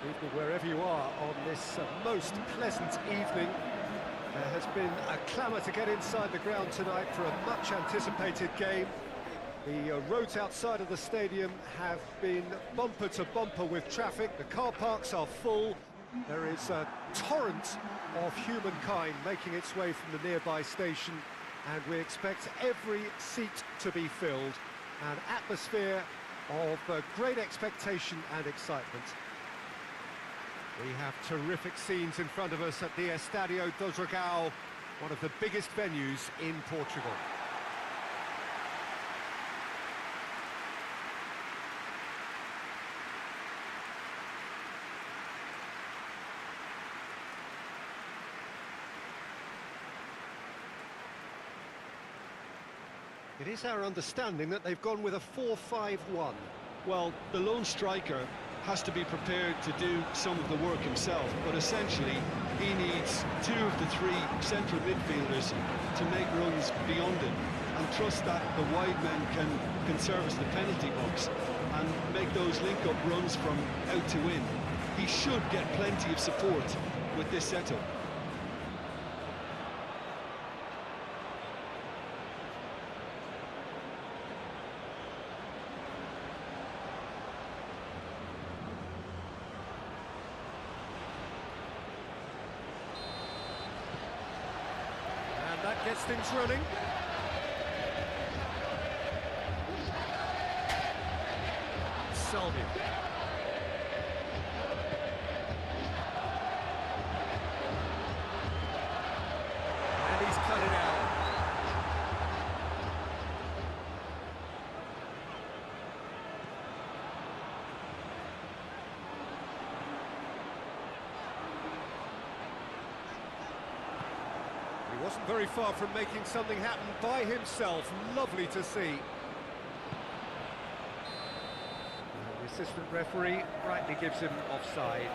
Evening wherever you are on this most pleasant evening. There has been a clamour to get inside the ground tonight for a much anticipated game. The roads outside of the stadium have been bumper to bumper with traffic. The car parks are full. There is a torrent of humankind making its way from the nearby station, and we expect every seat to be filled. An atmosphere of great expectation and excitement. We have terrific scenes in front of us at the Estadio do Dragão, one of the biggest venues in Portugal. It is our understanding that they've gone with a 4-5-1. Well, the lone striker has to be prepared to do some of the work himself, but essentially he needs two of the three central midfielders to make runs beyond him and trust that the wide men can service the penalty box and make those link-up runs from out to in. He should get plenty of support with this setup. That gets things running. Salvi. And he's cut it out. He wasn't very far from making something happen by himself. Lovely to see. The assistant referee rightly gives him offside.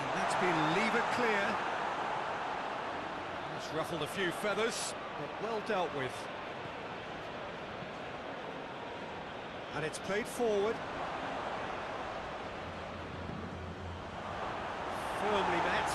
And that's been lever clear. It's ruffled a few feathers, but well dealt with. And it's played forward. Firmly met.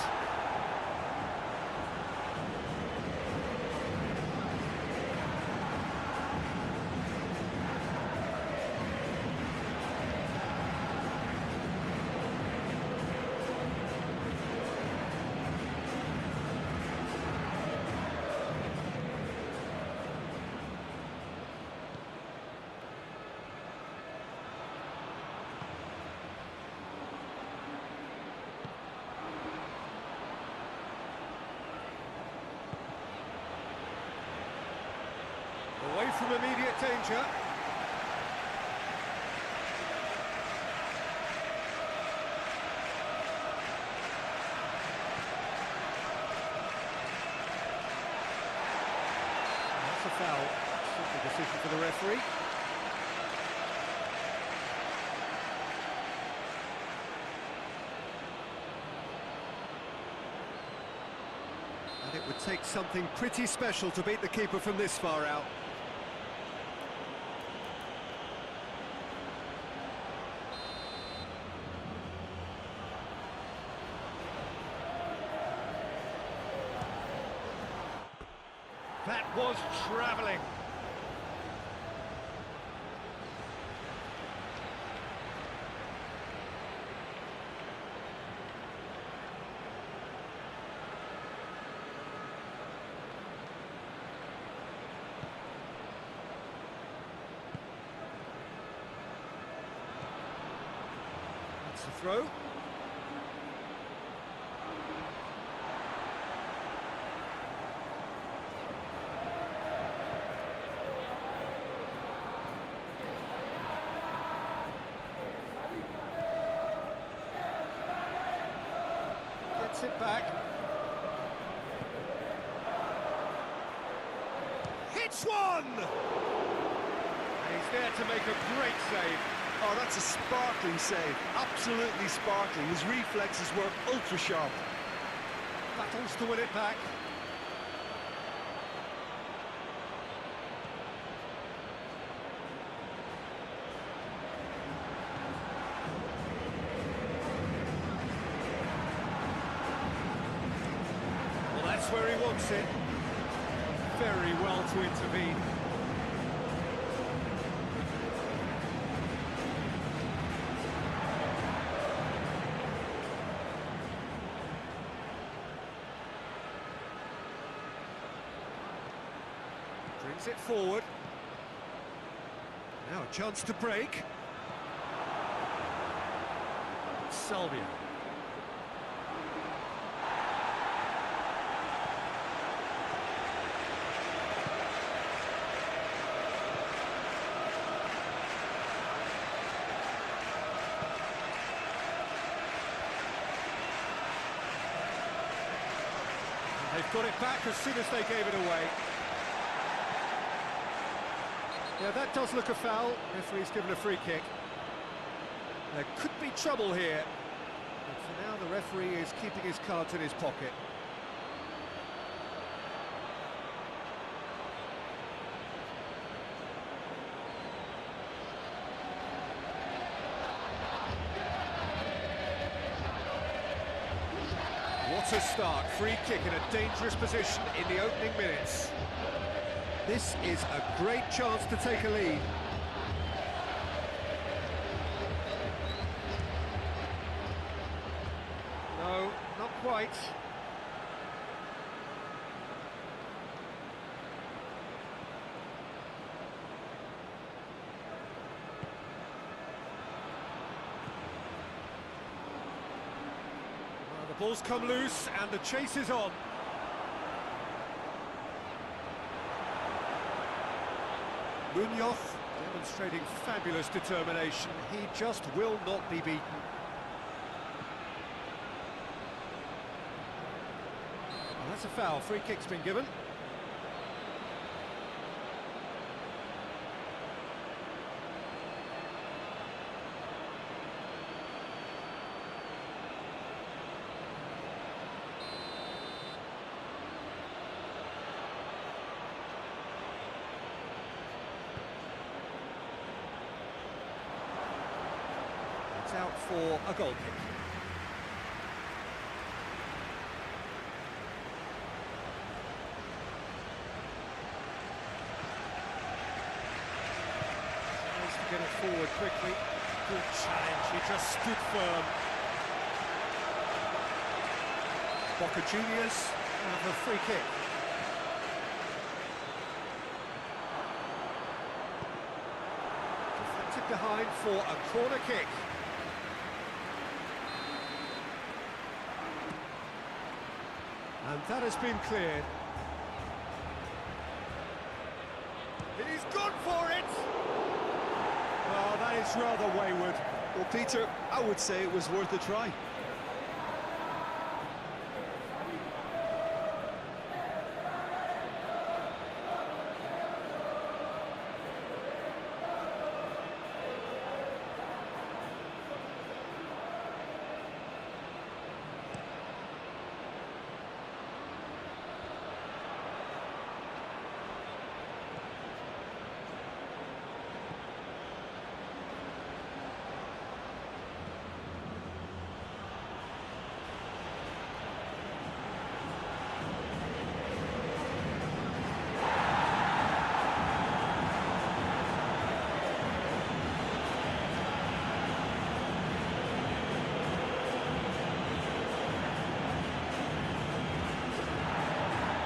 Away from immediate danger. That's a foul. Simple decision for the referee. And it would take something pretty special to beat the keeper from this far out. That was travelling. That's the throw. It back. Hits one! And he's there to make a great save. Oh, that's a sparkling save. Absolutely sparkling. His reflexes were ultra-sharp. Battles to win it back. Well, that's where he wants it. Very well to intervene. Brings it forward. Now a chance to break. Salvia. They've got it back as soon as they gave it away. Yeah, that does look a foul. Referee's given a free kick. There could be trouble here. But for now, the referee is keeping his cards in his pocket. What a start. Free kick in a dangerous position in the opening minutes. This is a great chance to take a lead. No, not quite. Well, the ball's come loose and the chase is on. Munoz demonstrating fabulous determination. He just will not be beaten. Well, that's a foul. Free kick's been given. Out for a goal kick. Tries to get it forward quickly. Good challenge, he just stood firm. Boca Juniors have a free kick. Deflected behind for a corner kick. And that has been cleared. He's gone for it! Well, that is rather wayward. Well, Peter, I would say it was worth a try.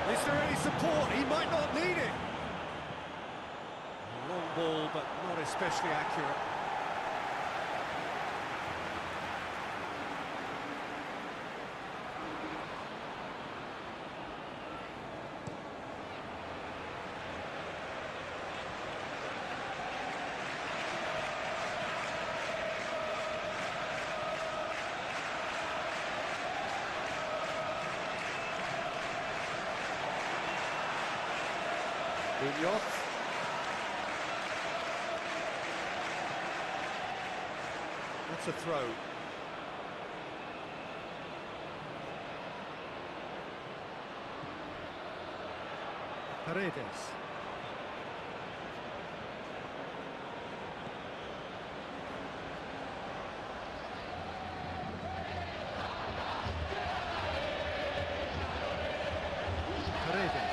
Is there any support? He might not need it. A long ball, but not especially accurate. Munoz. That's a throw. Paredes. Paredes.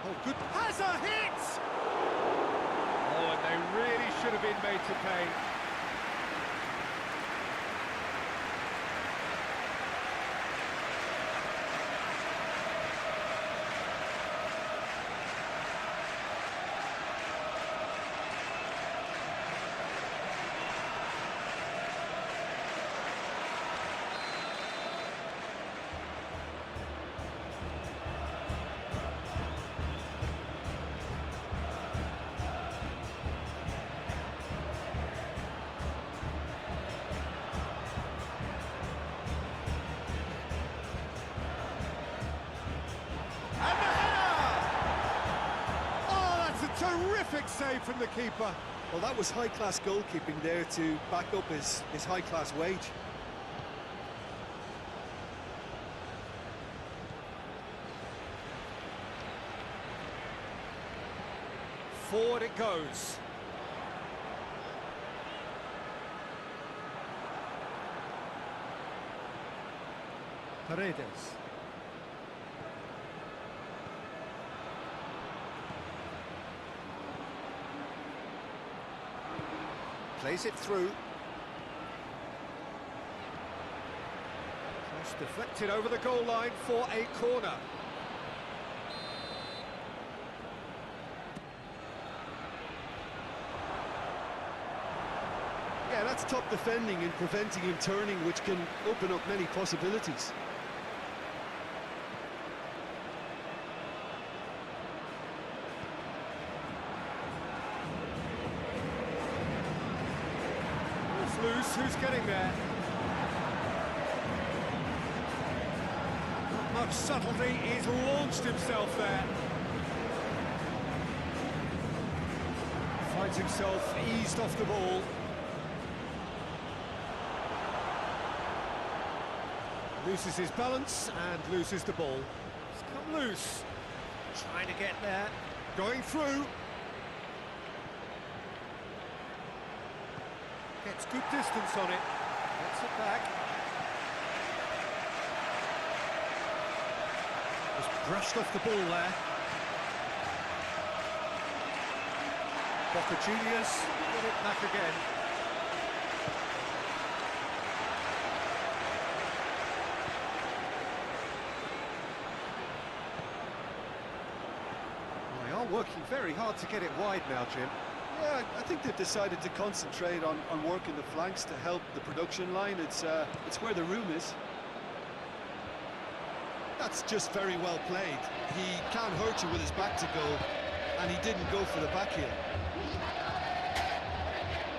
Oh, good. Has a hit! Oh, and they really should have been made to pay. Terrific save from the keeper. Well, that was high-class goalkeeping there to back up his high-class wage. Forward it goes. Paredes. Plays it through. Cross deflected over the goal line for a corner. Yeah, that's top defending and preventing him turning, which can open up many possibilities. Loose, who's getting there? Not much subtlety, he's launched himself there. Finds himself eased off the ball. Loses his balance and loses the ball. It's come loose. Trying to get there. Going through. Gets good distance on it. Gets it back. Just brushed off the ball there. Boca Juniors get it back again. Well, they are working very hard to get it wide now, Jim. Yeah, I think they've decided to concentrate on working the flanks to help the production line. It's where the room is. That's just very well played. He can't hurt you with his back to goal, and he didn't go for the back heel.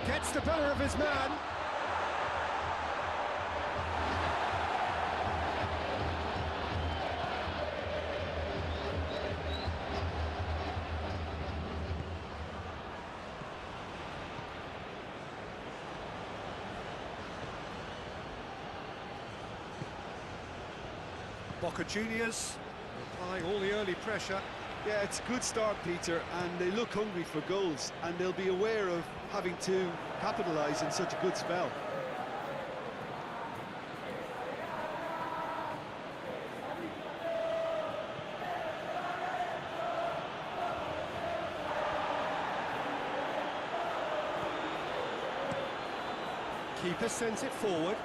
Gets the better of his man. Boca Juniors applying all the early pressure. Yeah, it's a good start, Peter, and they look hungry for goals, and they'll be aware of having to capitalise in such a good spell. Keeper sends it forward.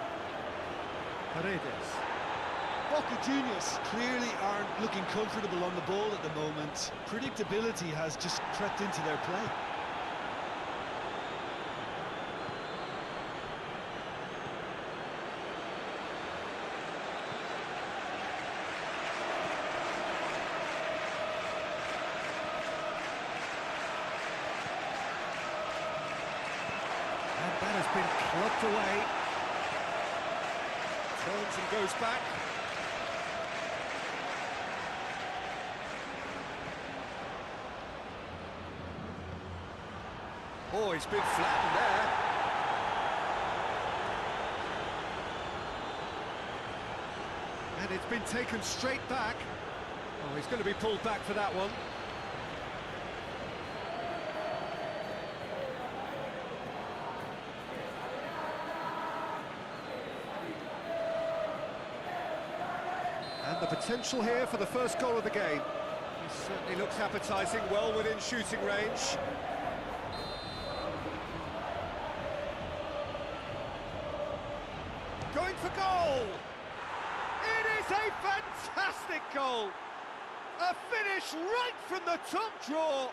Paredes. Boca Juniors clearly aren't looking comfortable on the ball at the moment. Predictability has just crept into their play. Plucked away. Turns and goes back. Oh, he's been flattened there. And it's been taken straight back. Oh, he's going to be pulled back for that one. And the potential here for the first goal of the game. He certainly looks appetising, well within shooting range. Going for goal! It is a fantastic goal! A finish right from the top draw!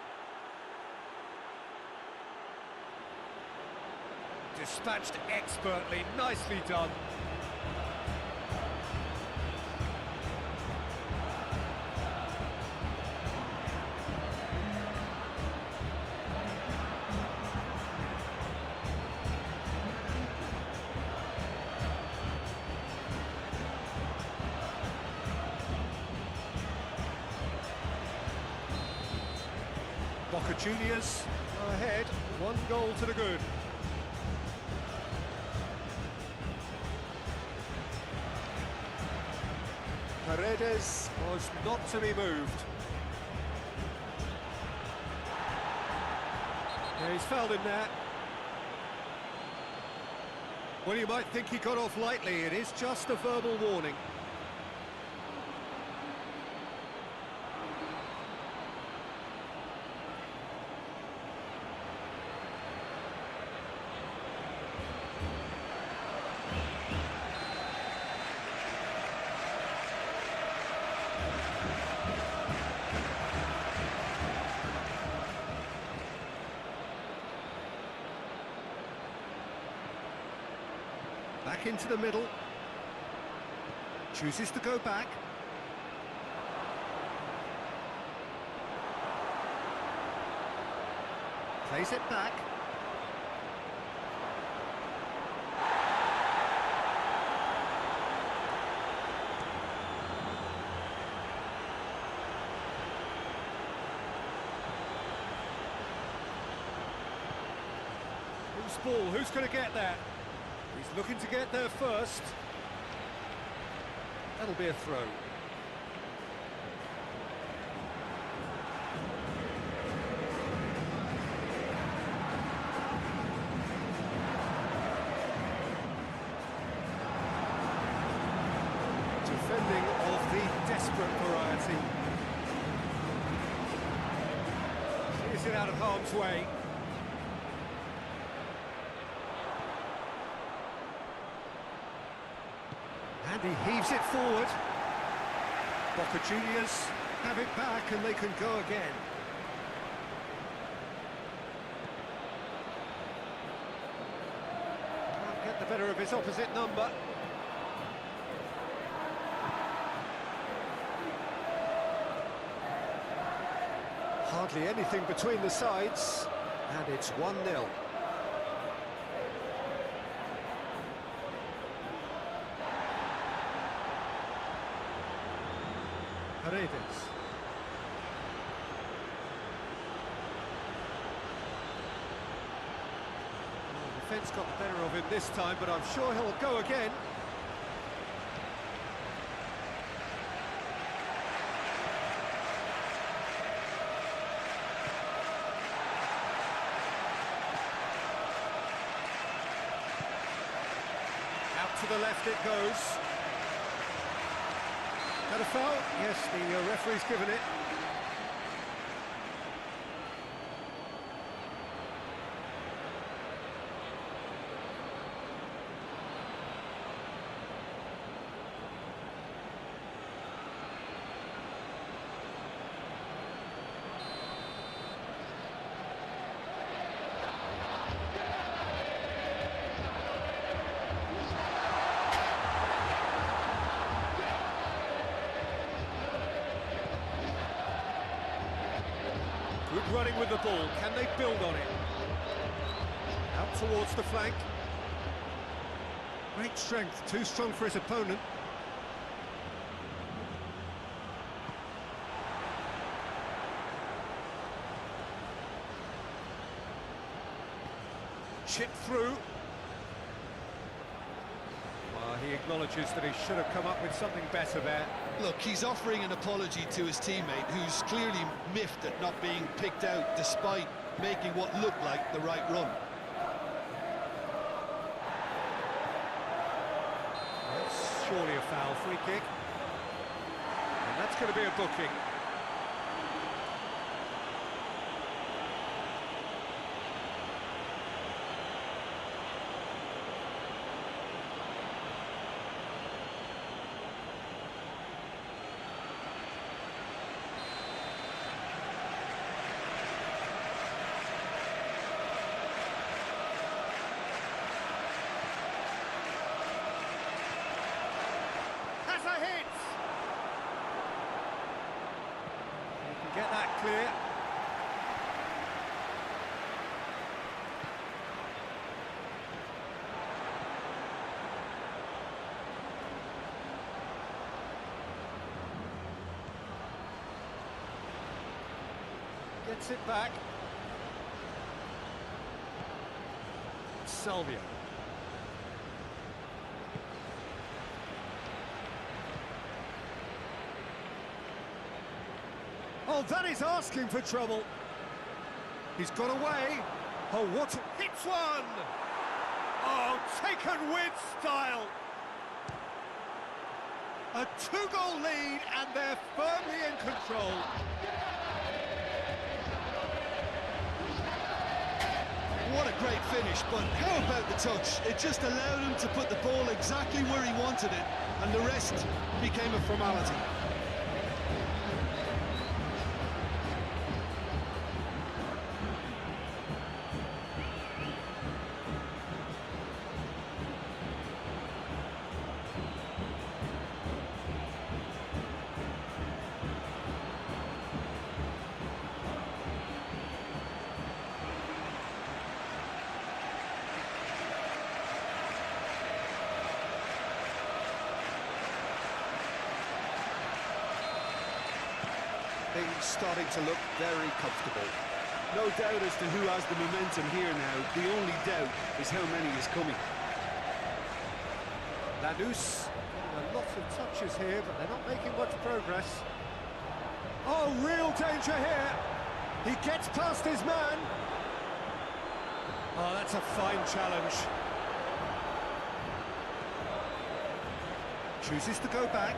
Dispatched expertly, nicely done. Boca Juniors are ahead, 1 goal to the good. Paredes was not to be moved. Yeah, he's fouled him there. Well, you might think he got off lightly, it is just a verbal warning. Back into the middle. Chooses to go back. Plays it back. Who's ball? Who's going to get there? He's looking to get there first. That'll be a throw. Defending of the desperate variety. Clears it out of harm's way. And he heaves it forward. Boca Juniors have it back and they can go again. Can't get the better of his opposite number. Hardly anything between the sides, and it's 1-0. Paredes. The defence got the better of him this time, but I'm sure he'll go again. Out to the left it goes. That a foul? Yes, the referee's given it. Good running with the ball. Can they build on it? Out towards the flank. Great strength, too strong for his opponent. Chip through. He acknowledges that he should have come up with something better there. Look, he's offering an apology to his teammate, who's clearly miffed at not being picked out despite making what looked like the right run. That's surely a foul, free kick. And that's going to be a booking. Get that clear. Gets it back. Salvia. Oh, that is asking for trouble. He's got away. Oh, what a... hits one! Oh, taken with style. A two-goal lead, and they're firmly in control. What a great finish, but how about the touch? It just allowed him to put the ball exactly where he wanted it, and the rest became a formality. Things starting to look very comfortable. No doubt as to who has the momentum here now. The only doubt is how many is coming. Lanús getting a lot of touches here, but they're not making much progress. Oh, real danger here. He gets past his man. Oh, that's a fine challenge. Chooses to go back.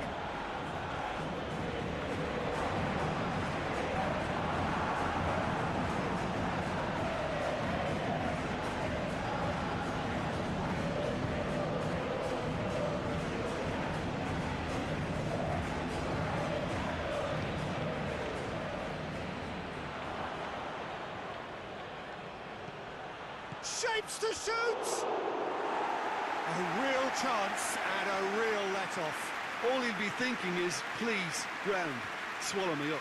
Shapes to shoot! A real chance and a real let-off. All he'll be thinking is, please, ground, swallow me up.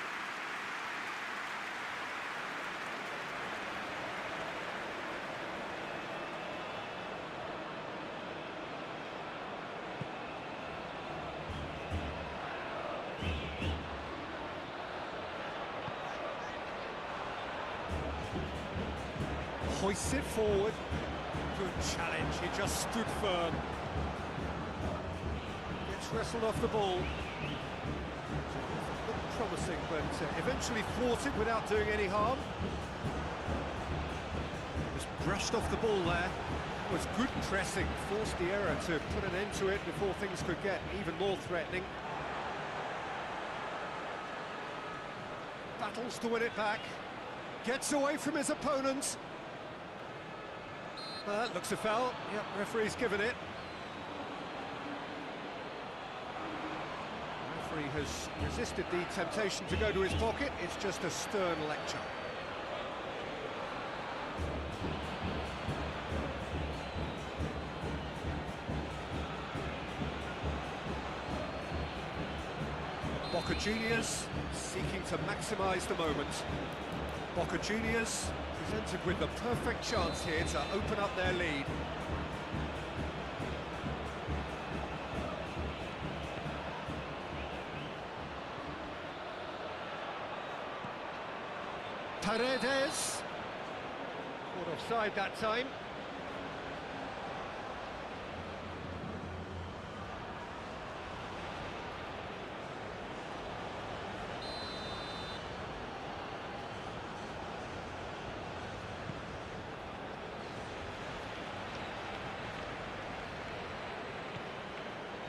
Hoists it forward. Good challenge, he just stood firm. Gets wrestled off the ball. Looked promising, but eventually thwarted without doing any harm. Just brushed off the ball there. It was good pressing, forced the error to put an end to it before things could get even more threatening. Battles to win it back. Gets away from his opponent. Looks a foul. Yep, referee's given it. The referee has resisted the temptation to go to his pocket. It's just a stern lecture. Boca Juniors seeking to maximise the moment. Boca Juniors presented with the perfect chance here to open up their lead. Paredes. Caught offside that time.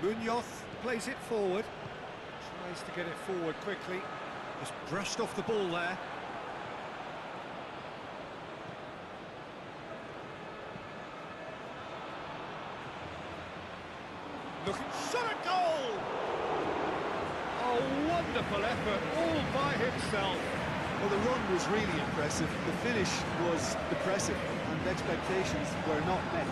Munoz plays it forward, tries to get it forward quickly, just brushed off the ball there. Looking, shot at goal! Oh, wonderful effort, all by himself. Well, the run was really impressive, the finish was depressive, and expectations were not met.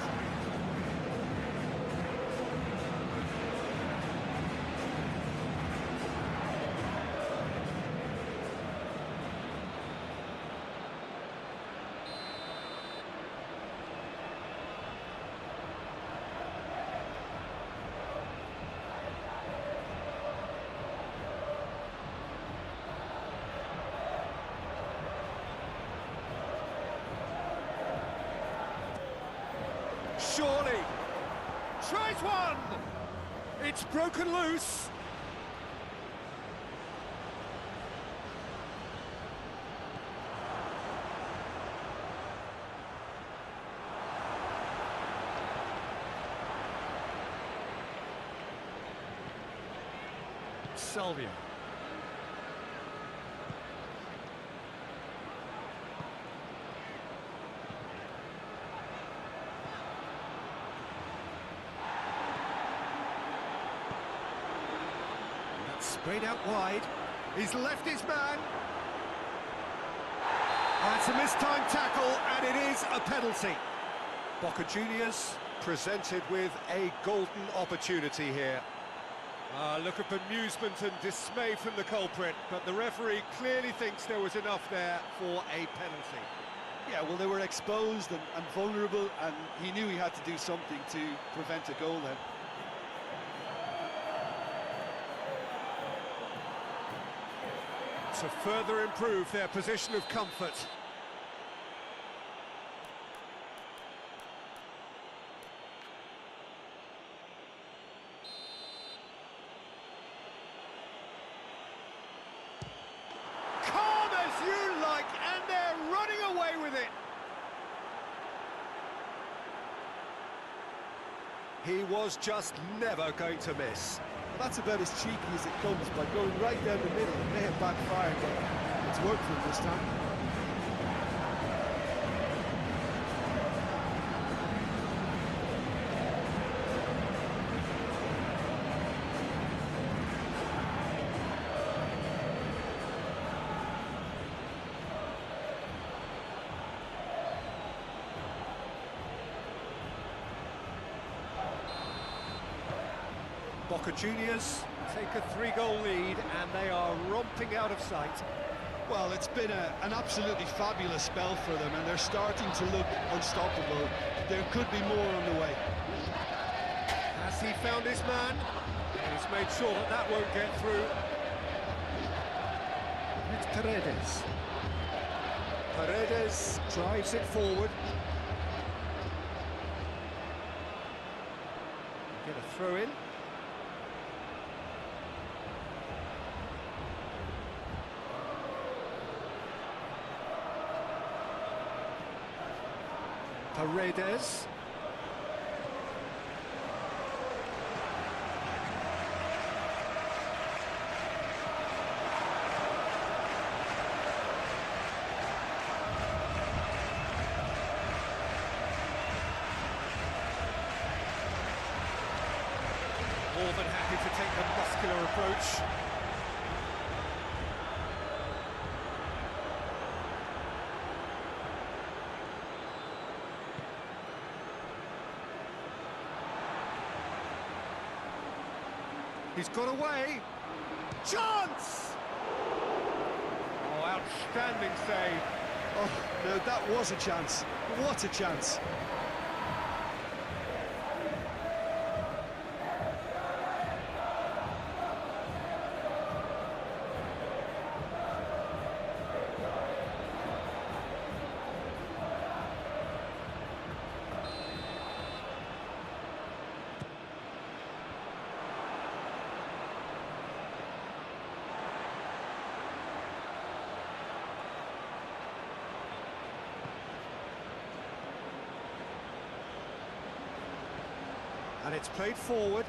Surely, tries one! It's broken loose! Salvia. Straight out wide. He's left his man. That's a mistimed tackle, and it is a penalty. Boca Juniors presented with a golden opportunity here. Look at bemusement and dismay from the culprit, but the referee clearly thinks there was enough there for a penalty. Yeah, well, they were exposed and vulnerable, and he knew he had to do something to prevent a goal then. To further improve their position of comfort. Calm as you like, and they're running away with it. He was just never going to miss. Well, that's about as cheeky as it comes, by going right down the middle. It may have backfired, but it's worked for him this time. Boca Juniors take a 3-goal lead, and they are romping out of sight. Well, it's been an absolutely fabulous spell for them, and they're starting to look unstoppable. There could be more on the way. Has he found his man? He's made sure that that won't get through. It's Paredes. Paredes drives it forward. Get a throw in. Paredes. More than happy to take the muscular approach. He's got away. Chance! Oh, outstanding save. Oh, no, that was a chance. What a chance. And it's played forward.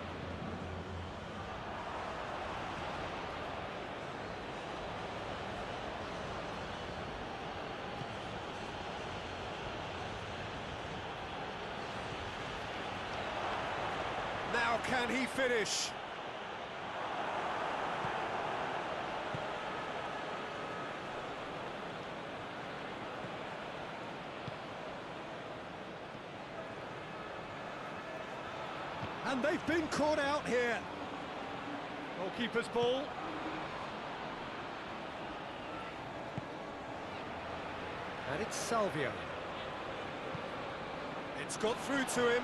Now can he finish? And they've been caught out here. Goalkeeper's ball. And it's Salvio. It's got through to him.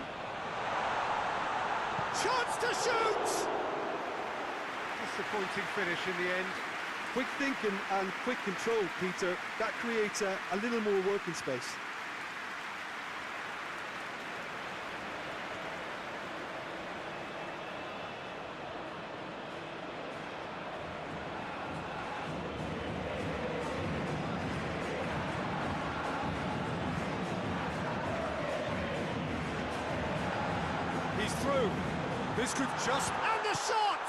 Chance to shoot! Disappointing finish in the end. Quick thinking and quick control, Peter. That creates a little more working space. He's through. This could just... And the shot!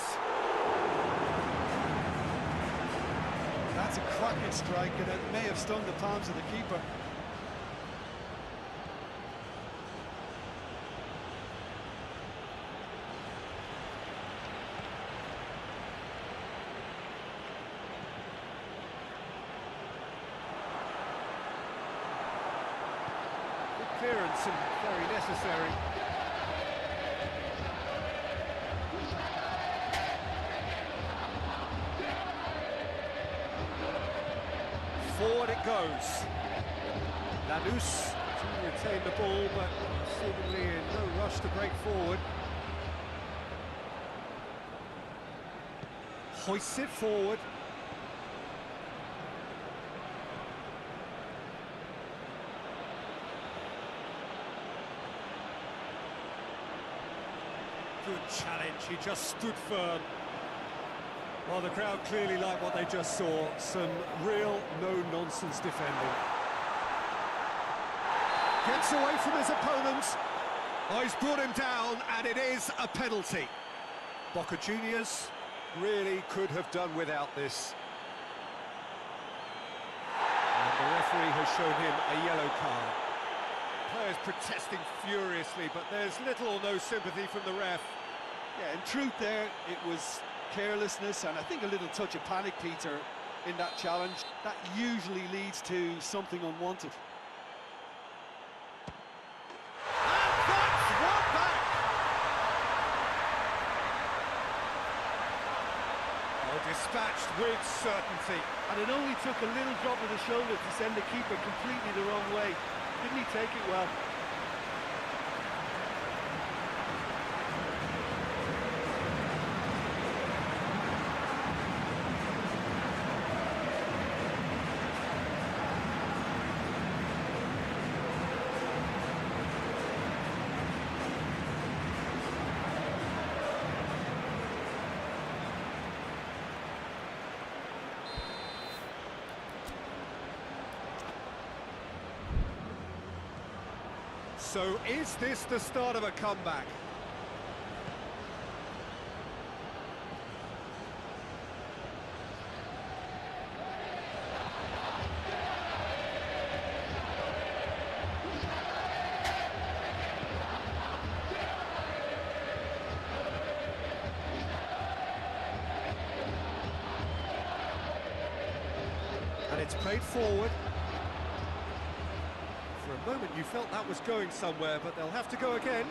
That's a cracking strike, and it may have stung the palms of the keeper. Good clearance and very necessary. Forward it goes. Lanus to retain the ball, but seemingly in no rush to break forward. Hoists it forward. Good challenge, he just stood firm. Well, the crowd clearly liked what they just saw. Some real no-nonsense defending. Gets away from his opponents. Oh, he's brought him down, and it is a penalty. Boca Juniors really could have done without this. And the referee has shown him a yellow card. Players protesting furiously, but there's little or no sympathy from the ref. Yeah, in truth there, it was carelessness and I think a little touch of panic, Peter, in that challenge. That usually leads to something unwanted. And that's one back! Well, dispatched with certainty. And it only took a little drop of the shoulder to send the keeper completely the wrong way. Didn't he take it well? So is this the start of a comeback? And it's played forward. For a moment you felt that was going somewhere, but they'll have to go again.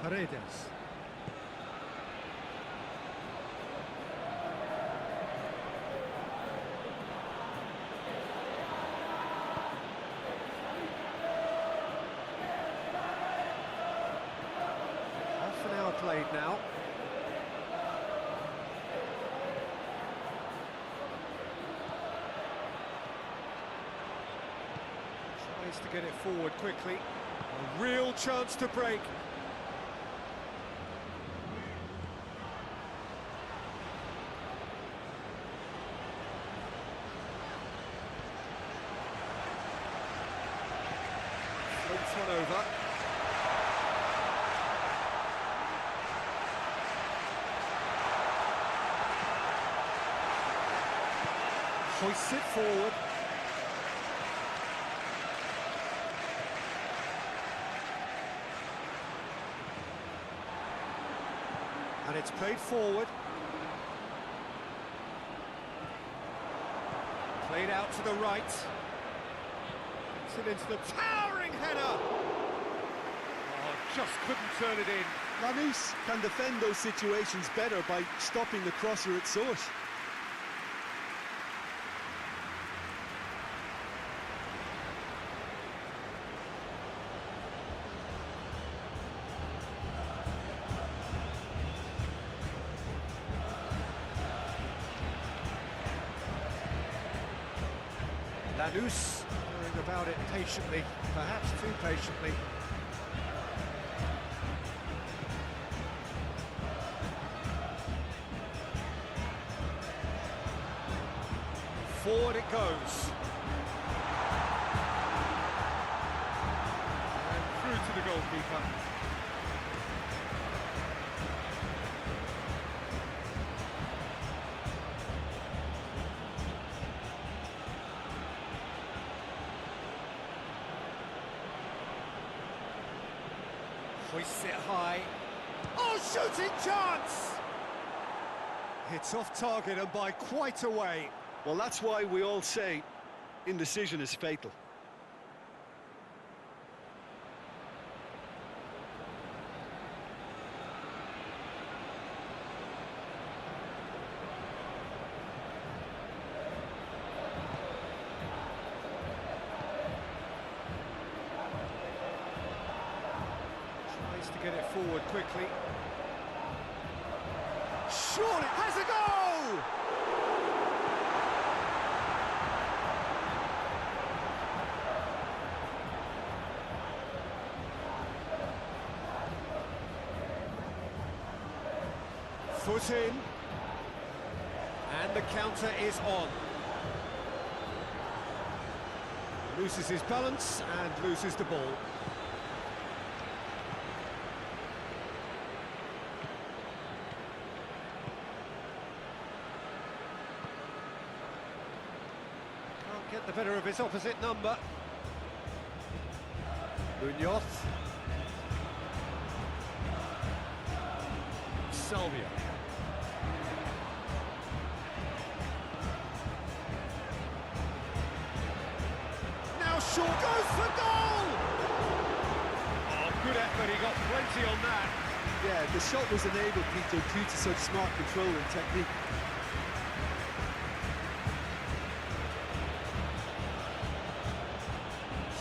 Paredes. Half an hour played now. Tries to get it forward quickly. A real chance to break. Hoists it forward. And it's played forward. Played out to the right. It's it into the towering header. Oh, just couldn't turn it in. Lanús can defend those situations better by stopping the crosser at source. Lanús going about it patiently, perhaps too patiently. Forward it goes. And through to the goalkeeper. Hoists it high. Oh, shooting chance! It's off target and by quite a way. Well, that's why we all say indecision is fatal. Tries to get it forward quickly. Surely has a goal! Foot in, and the counter is on. Loses his balance and loses the ball. Can't get the better of his opposite number. Munoz. Salvia. Short goes for goal! Oh, good effort, he got plenty on that. Yeah, the shot was enabled, Peter, due to such smart control and technique.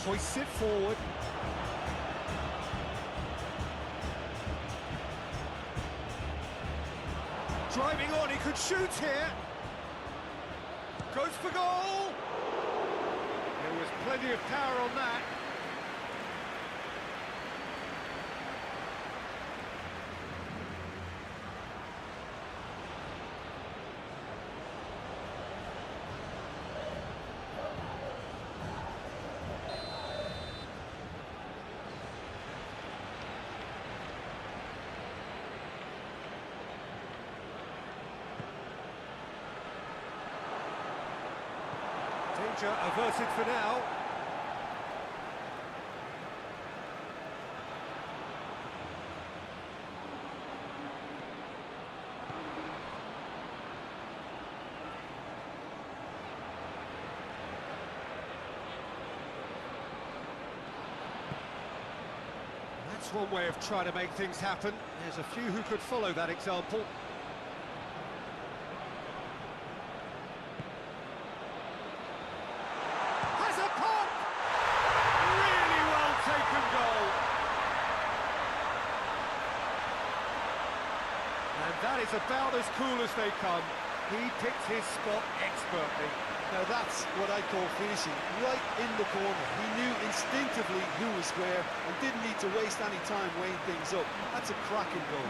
Hoists it forward. Driving on, he could shoot here. Goes for goal! There was plenty of power on that. Danger averted for now. That's one way of trying to make things happen. There's a few who could follow that example. Has a pop! Really well taken goal. And that is about as cool as they come. He picked his spot expertly. Now that's what I call finishing, right in the corner. He knew instinctively who was where and didn't need to waste any time weighing things up. That's a cracking goal.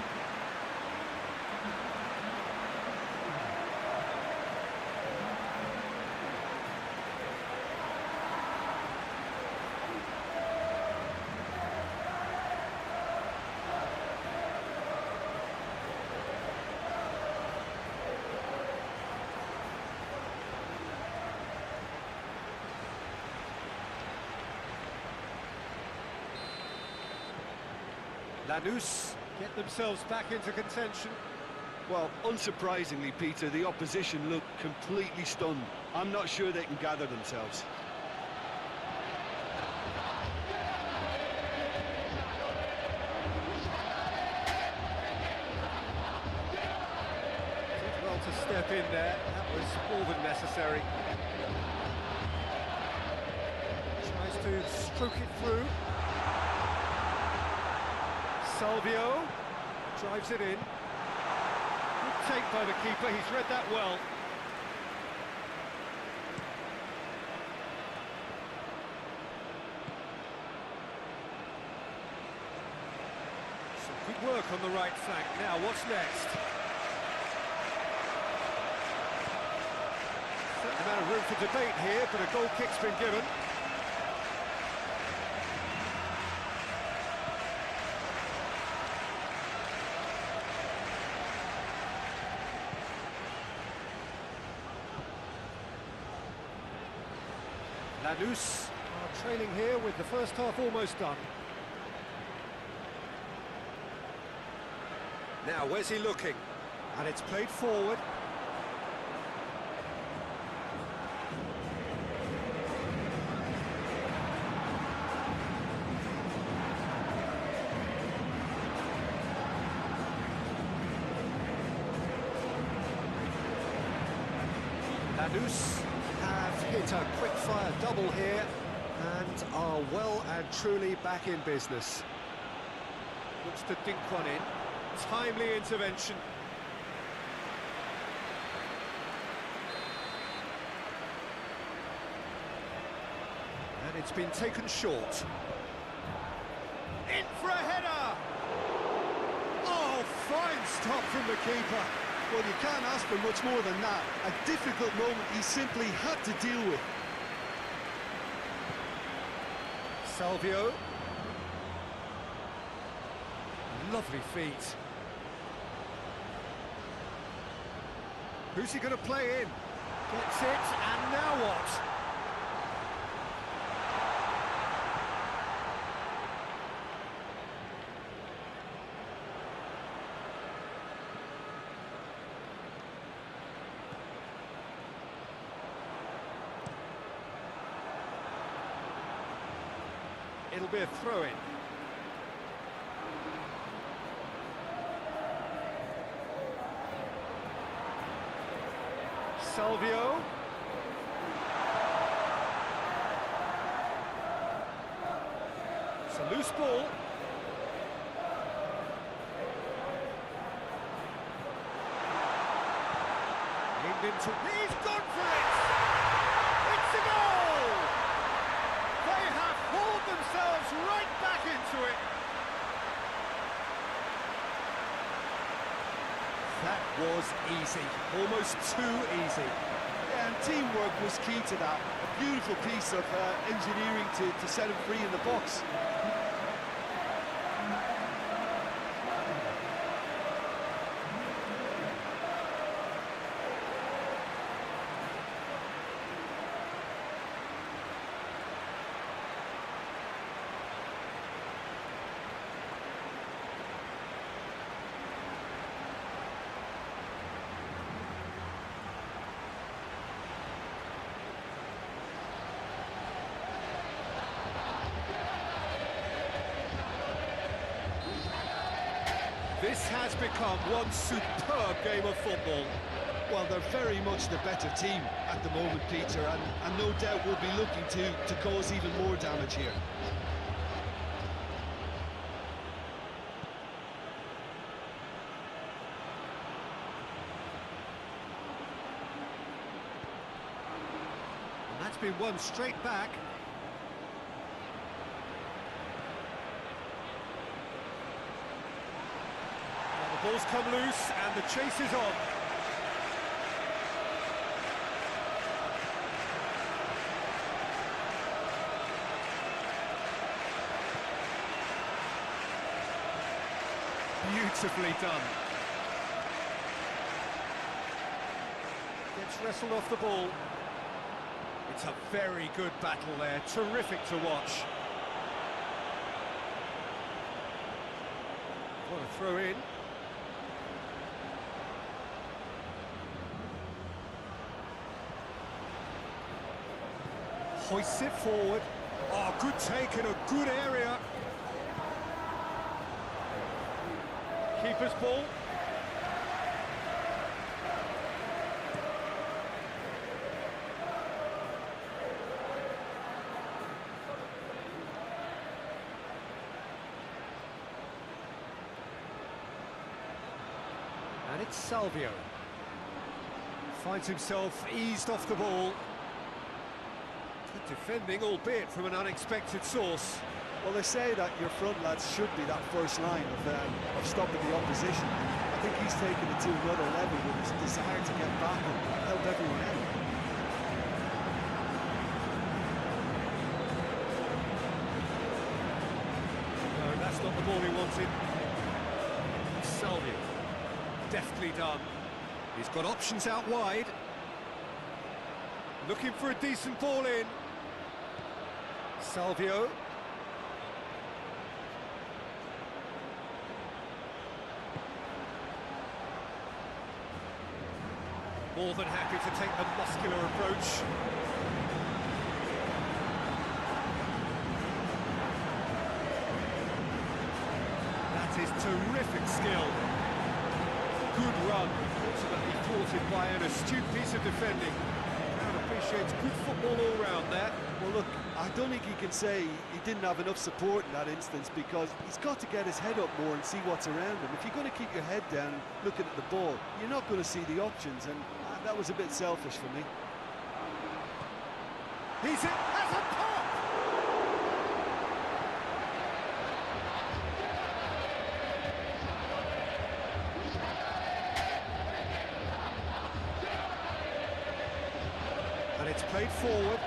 Lanús get themselves back into contention. Well, unsurprisingly, Peter, the opposition look completely stunned. I'm not sure they can gather themselves. Did well to step in there. That was more than necessary. Tries to stroke it through. Salvio drives it in. Good take by the keeper, he's read that well. Some good work on the right flank. Now, what's next? Certain amount of room for debate here, but a goal kick's been given. Lanús are trailing here with the first half almost done. Now, where's he looking? And it's played forward. Lanús have hit a quick-fire double here and are well and truly back in business. Looks to dink one in. Timely intervention. And it's been taken short. In for a header! Oh, fine stop from the keeper. Well, you can't ask for much more than that. A difficult moment he simply had to deal with. Salvio. Lovely feet. Who's he going to play in? Gets it, and now what? It'll be a throw-in. Salvio. It's a loose ball. Aimed into... He's gone for it! It's a goal! They have hauled themselves right back into it. That was easy, almost too easy. Yeah, and teamwork was key to that. A beautiful piece of engineering to set him free in the box. This has become one superb game of football. Well, they're very much the better team at the moment, Peter, and no doubt will be looking to cause even more damage here. And that's been won straight back. The ball's come loose and the chase is on. Beautifully done. Gets wrestled off the ball. It's a very good battle there, terrific to watch. What a throw in. Hoists it forward. Oh, good take in a good area. Keeper's ball. And it's Salvio. Finds himself eased off the ball. Good defending, albeit from an unexpected source. Well, they say that your front lads should be that first line of stopping the opposition. I think he's taken it to another level with his desire to get back and help everyone out. No, that's not the ball he wanted. Salvio. Deftly done. He's got options out wide. Looking for a decent ball in. Salvio. More than happy to take the muscular approach. That is terrific skill. Good run, ultimately thwarted by an astute piece of defending. Crowd appreciates good football all round there. Well, look, I don't think he can say he didn't have enough support in that instance, because he's got to get his head up more and see what's around him. If you're going to keep your head down looking at the ball, you're not going to see the options, and that was a bit selfish for me. He's in, has a pop! And it's played forward.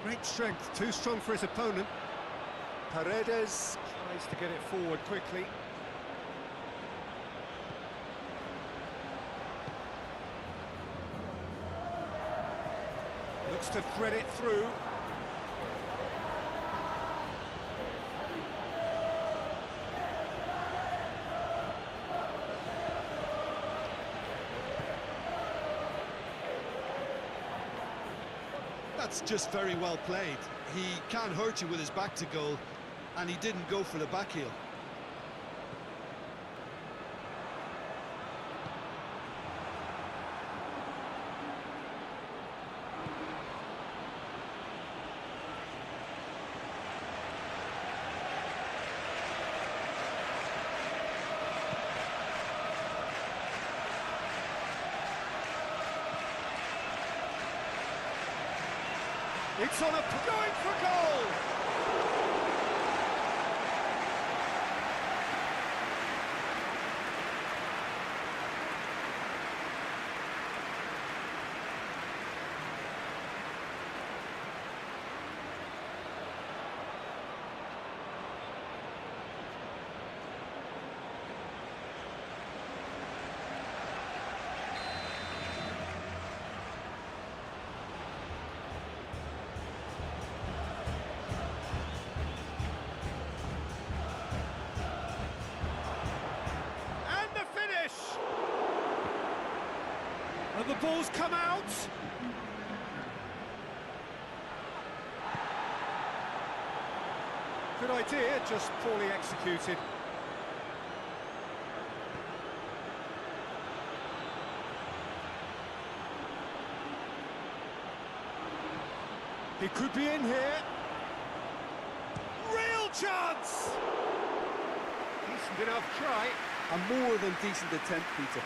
Great strength, too strong for his opponent. Paredes tries to get it forward quickly. Looks to thread it through. That's just very well played. He can't hurt you with his back to goal, and he didn't go for the back heel. It's on a going for goal. And the ball's come out. Good idea, just poorly executed. He could be in here. Real chance! Decent enough try. A more than decent attempt, Peter.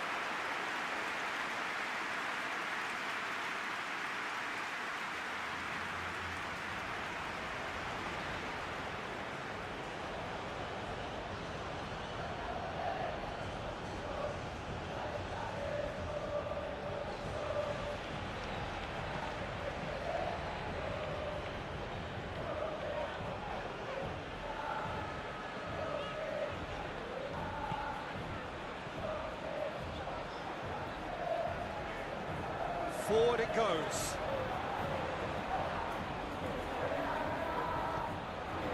Forward it goes.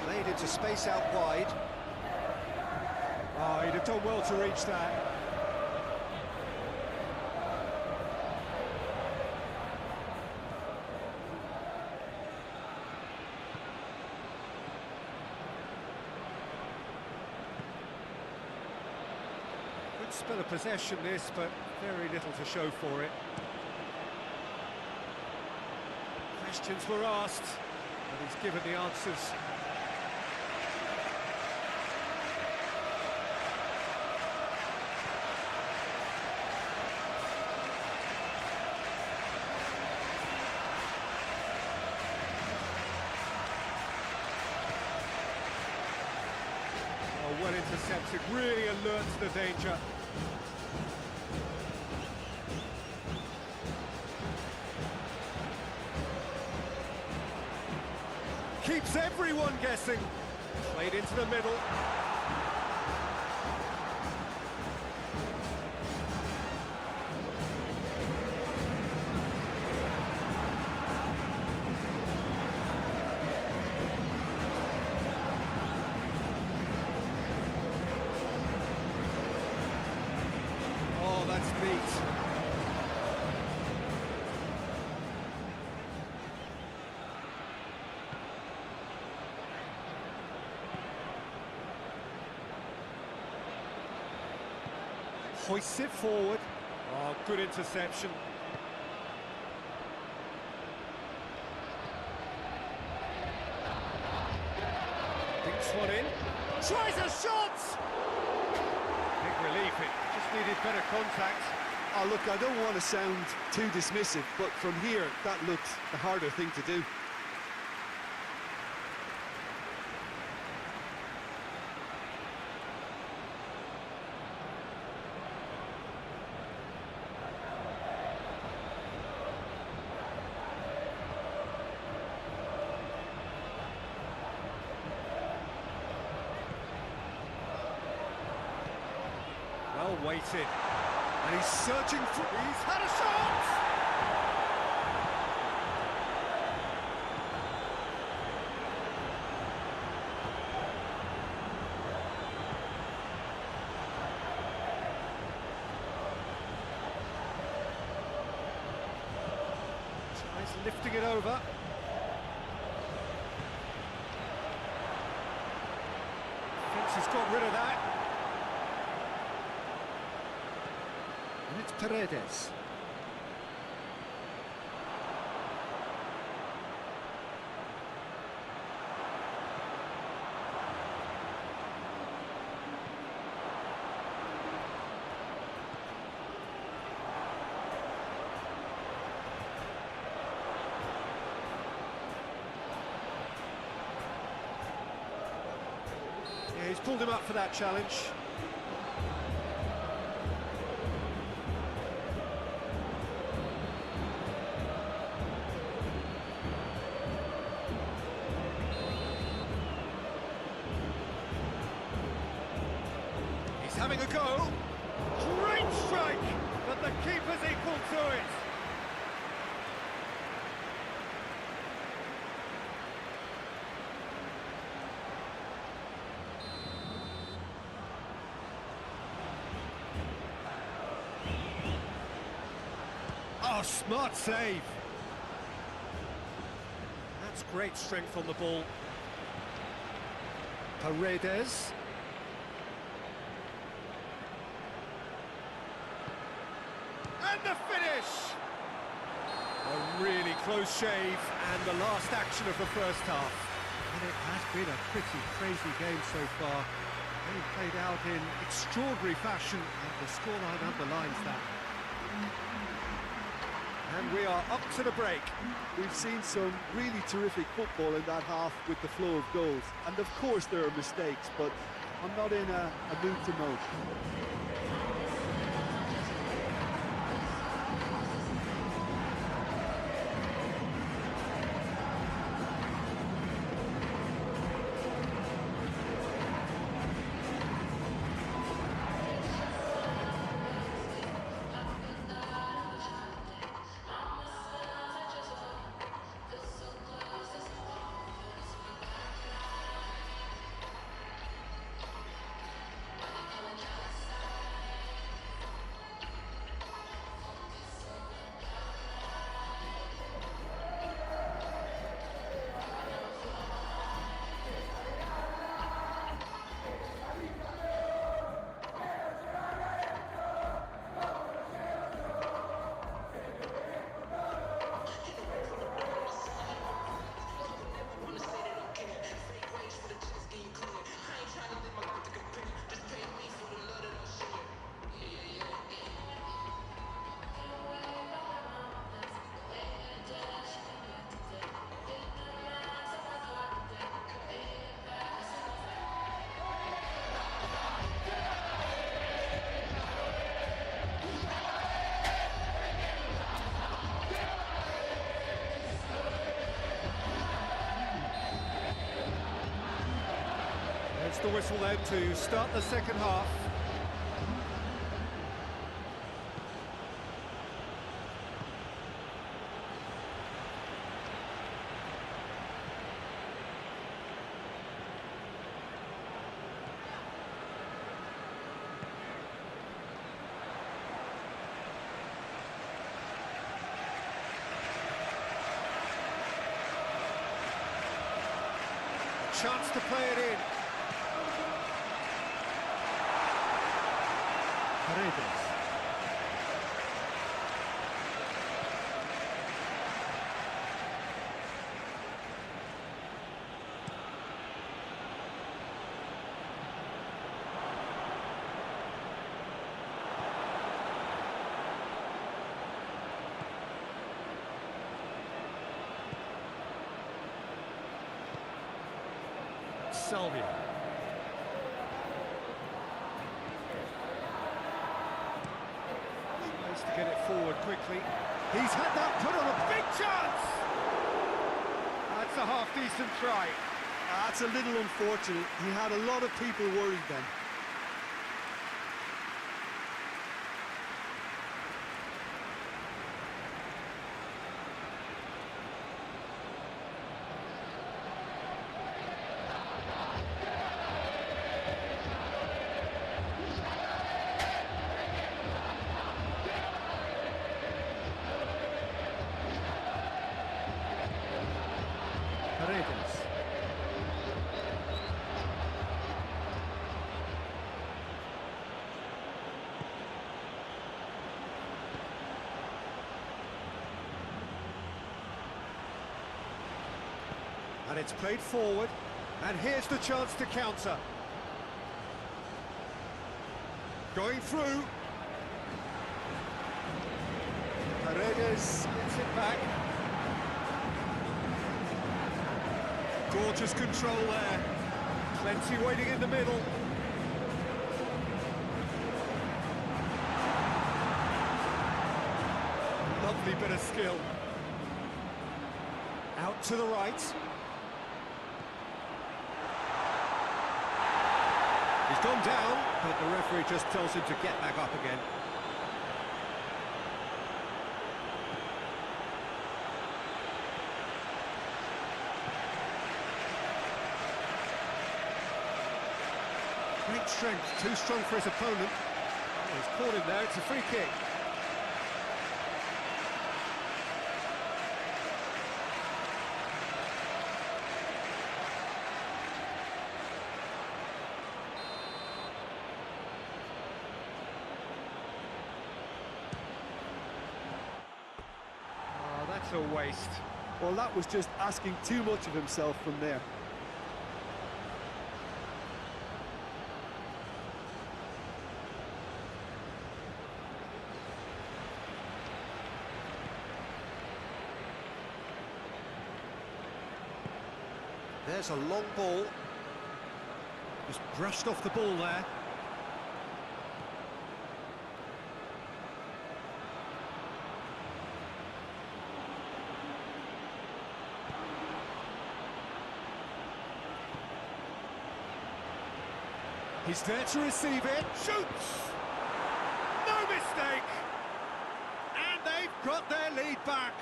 Played into space out wide. Oh, he'd have done well to reach that. Good spell of possession this, but very little to show for it. Questions were asked, but he's given the answers. Oh, well intercepted, really alert to the danger. Keeps everyone guessing. Played into the middle. Oh, that's neat. Hoists it forward. Oh, good interception. Dinks one in. Tries a shot! Big relief, it just needed better contact. Oh, look, I don't want to sound too dismissive, but from here, that looked the harder thing to do. Well weighted. And he's searching for... He's had a shot! Tries lifting it over. Thinks he's got rid of that. And it's Paredes. Yeah, he's pulled him up for that challenge. Having a go. Great strike, but the keeper's equal to it. Oh, smart save. That's great strength on the ball. Paredes. And the finish! A really close shave, and the last action of the first half. And it has been a pretty crazy game so far. They played out in extraordinary fashion, and the scoreline underlines that. And we are up to the break. We've seen some really terrific football in that half with the flow of goals. And of course there are mistakes, but I'm not in a mood to moan. whistle then to start the second half. Chance to play it in. Paredes. Salvia. Tries to get it forward quickly. He's had that put on a big chance! That's a half-decent try. That's a little unfortunate. He had a lot of people worried then. Paredes. And it's played forward, and here's the chance to counter. Going through. Paredes gets it back. Gorgeous control there. Plenty waiting in the middle. Lovely bit of skill. Out to the right. He's gone down, but the referee just tells him to get back up again. Great strength, too strong for his opponent. Oh, he's caught him there, it's a free kick. Oh, that's a waste. Well, that was just asking too much of himself from there. There's a long ball. Just brushed off the ball there. He's there to receive it. Shoots! No mistake! And they've got their lead back.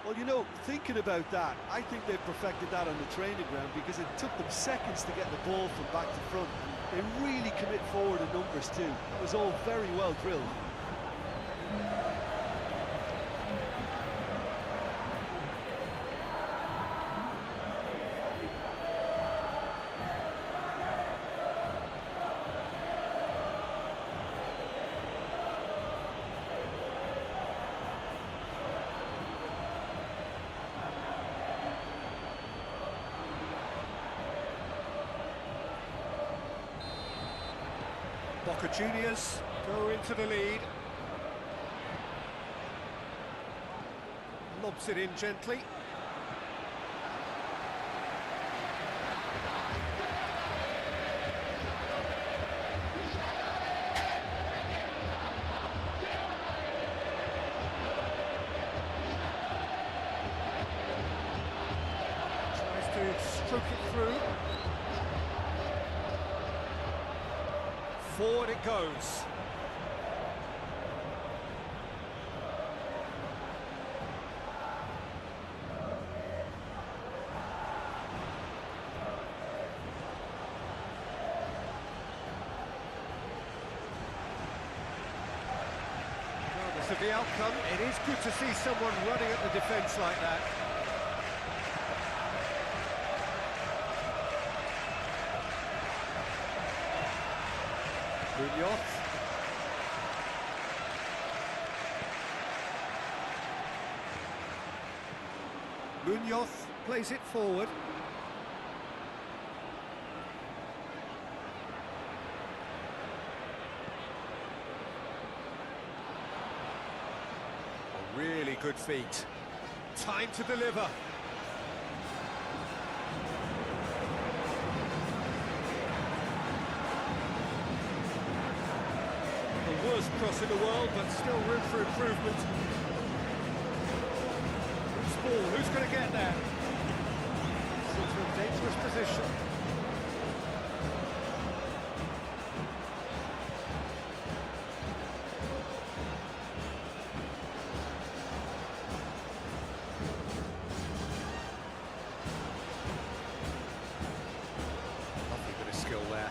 Well, you know, thinking about that, I think they perfected that on the training ground because it took them seconds to get the ball from back to front. And they really commit forward in numbers too. It was all very well drilled. Boca Juniors go into the lead. Lobs it in gently. through. Forward it goes. Regardless of the outcome, it is good to see someone running at the defence like that. Munoz. Munoz plays it forward. A really good feat. Time to deliver. Worst cross in the world, but still room for improvement. Loose ball, who's going to get there? It's into a dangerous position. Lovely bit of skill there.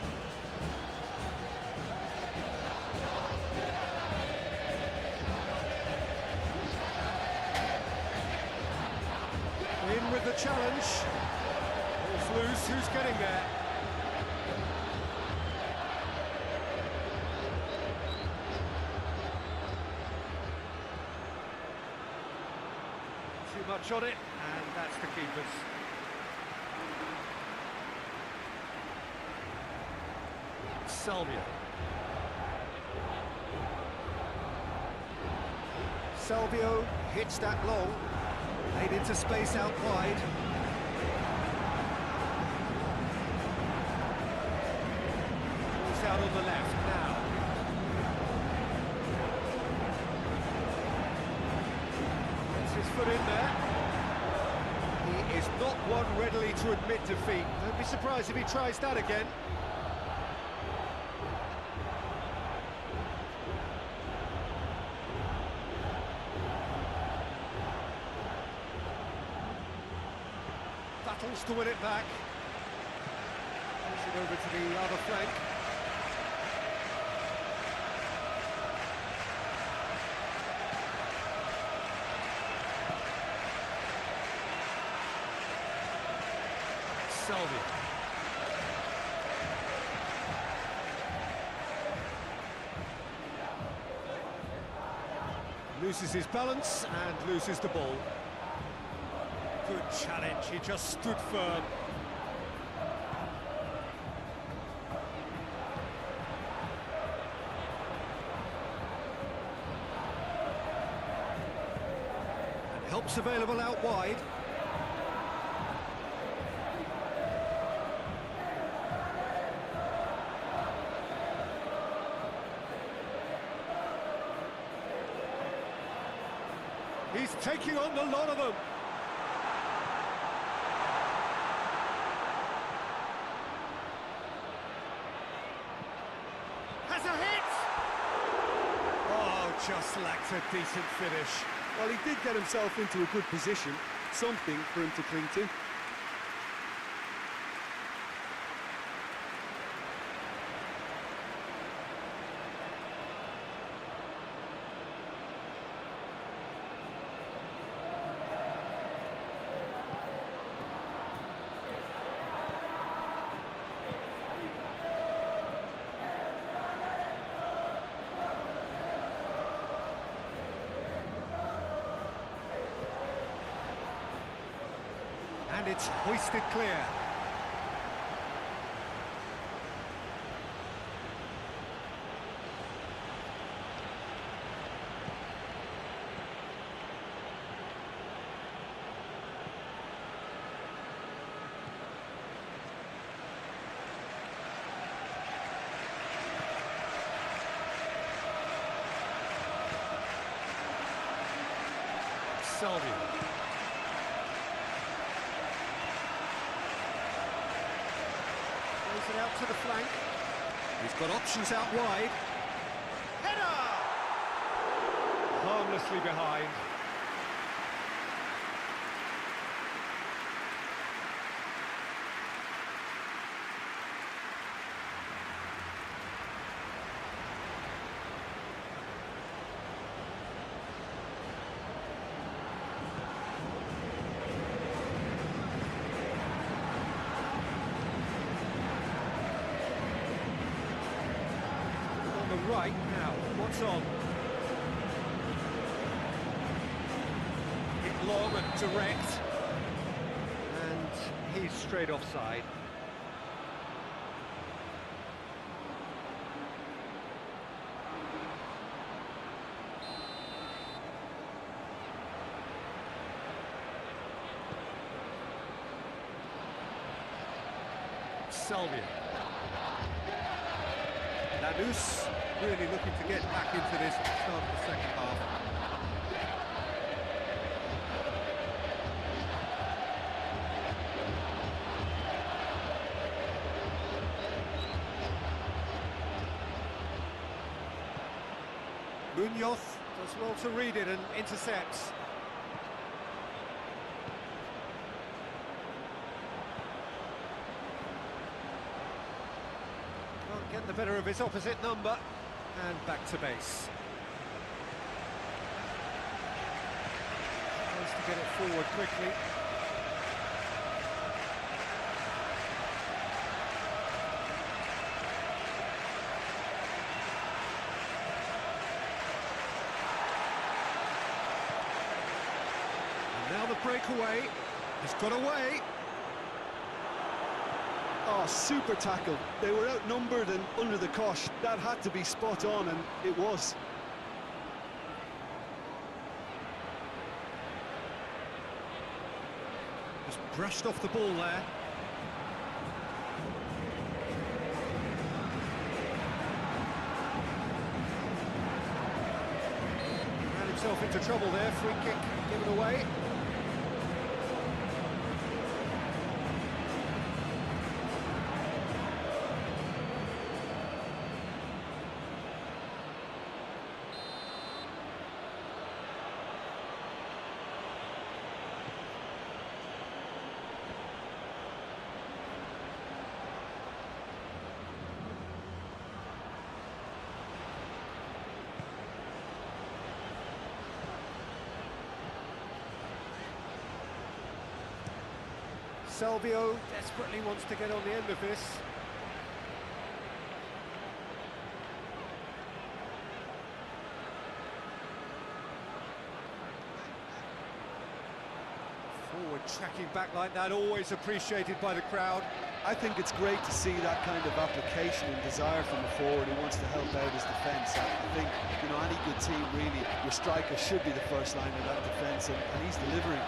In with the challenge. Ball's loose, who's getting there? Too much on it, and that's the keeper's. Salvio. Salvio hits that long. Made into space out wide. Ball's out on the left now. Gets his foot in there. He is not one readily to admit defeat. Don't be surprised if he tries that again. Battles to win it back. Push it over to the other flank. Salvio. Loses his balance and loses the ball. Good challenge, he just stood firm. And help's available out wide. He's taking on the lot of them. Has a hit! Oh, just lacked a decent finish. Well, he did get himself into a good position, something for him to cling to. And it's hoisted clear. Salvio. Plays it out to the flank. He's got options out wide. Header! Harmlessly behind. Right now, what's on? Hit long and direct, and he's straight offside. Salvia. Lanus really looking to get back into this at the start of the second half. Munoz does well to read it and intercepts. Can't get the better of his opposite number. And back to base. Tries to get it forward quickly. And now the breakaway. He's got away. Oh, super tackle. They were outnumbered and under the cosh. That had to be spot on, and it was. Just brushed off the ball there. Ran himself into trouble there. Free kick given away. Salvio desperately wants to get on the end of this. Forward tracking back like that, always appreciated by the crowd. I think it's great to see that kind of application and desire from a forward who wants to help out his defence. I think, you know, any good team really, your striker should be the first line of that defence, and he's delivering.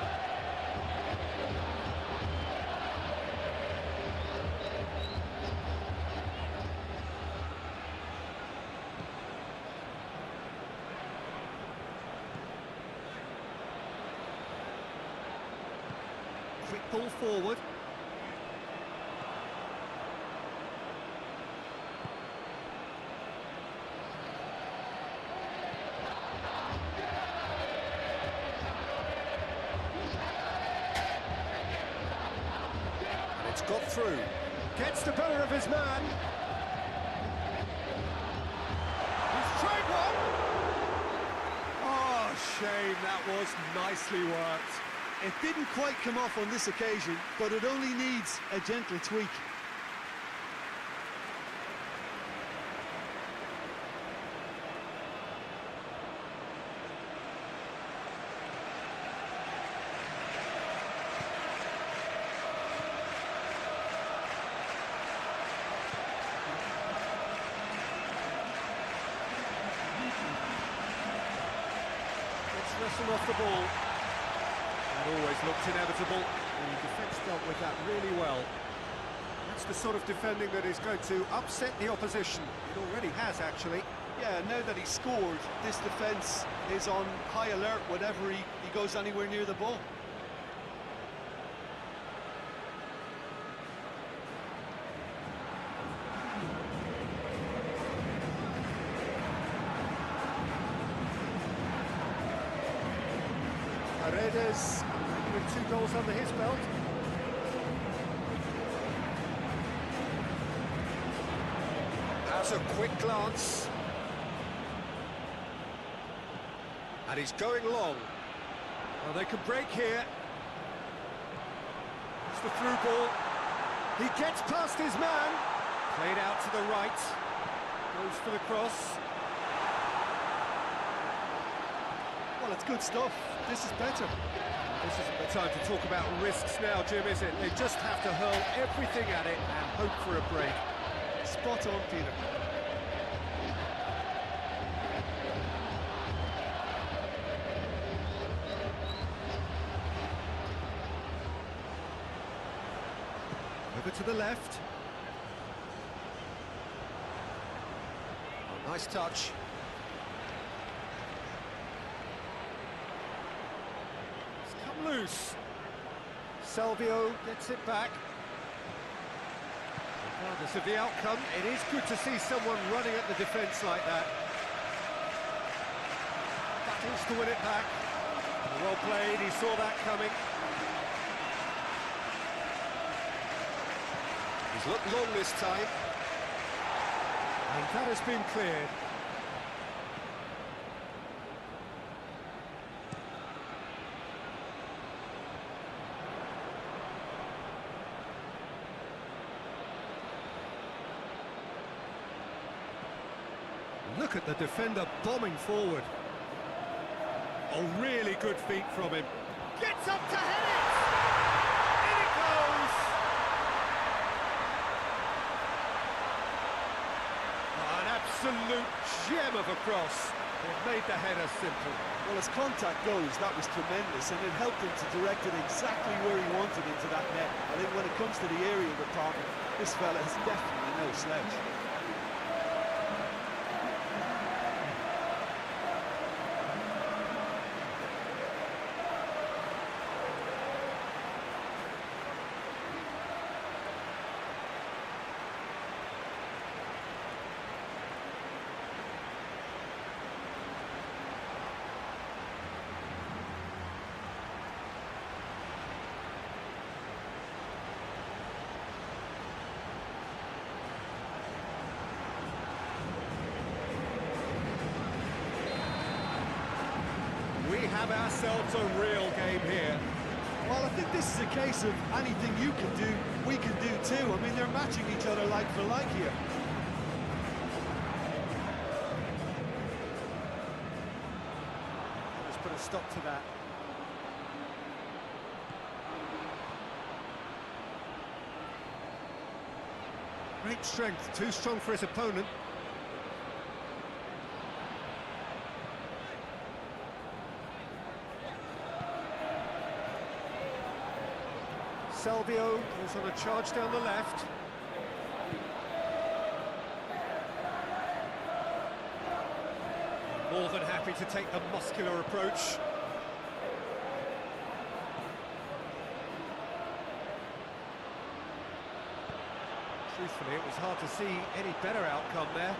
Quick ball forward. And it's got through. Gets the better of his man. He's tried one. Oh, shame, that was nicely worked. It didn't quite come off on this occasion, but it only needs a gentle tweak. Let's wrestle off the ball. Always looked inevitable. The defence dealt with that really well. That's the sort of defending that is going to upset the opposition. It already has, actually. Yeah, now that he scored, this defence is on high alert whenever he goes anywhere near the ball. Peders with 2 goals under his belt. That's a quick glance. And he's going long. Well, they can break here. It's the through ball. He gets past his man. Played out to the right. Goes for the cross. Well, it's good stuff. This is better. This isn't the time to talk about risks now, Jim, is it? They just have to hurl everything at it and hope for a break. Spot on, Peter. Over to the left. Oh, nice touch. It's come loose. Salvio gets it back. Regardless of the outcome, it is good to see someone running at the defence like that. Battles to win it back. Well played, he saw that coming. He's looked long this time. And that has been cleared. Look at the defender bombing forward. Oh, really good feet from him. Gets up to head it! In it goes! Oh, an absolute gem of a cross. It made the header simple. Well, as contact goes, that was tremendous, and it helped him to direct it exactly where he wanted into that net. I think when it comes to the aerial department, this fella is definitely no slouch. We have ourselves a real game here. Well, I think this is a case of anything you can do, we can do too. I mean, they're matching each other like for like here. Let's put a stop to that. Great strength, too strong for his opponent. Salvio goes on a charge down the left. More than happy to take the muscular approach. Truthfully, it was hard to see any better outcome there.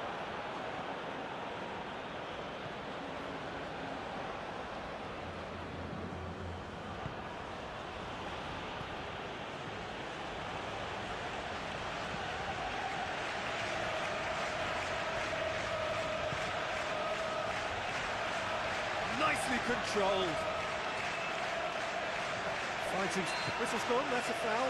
Nicely controlled. Finds him. Whistle's gone, that's a foul.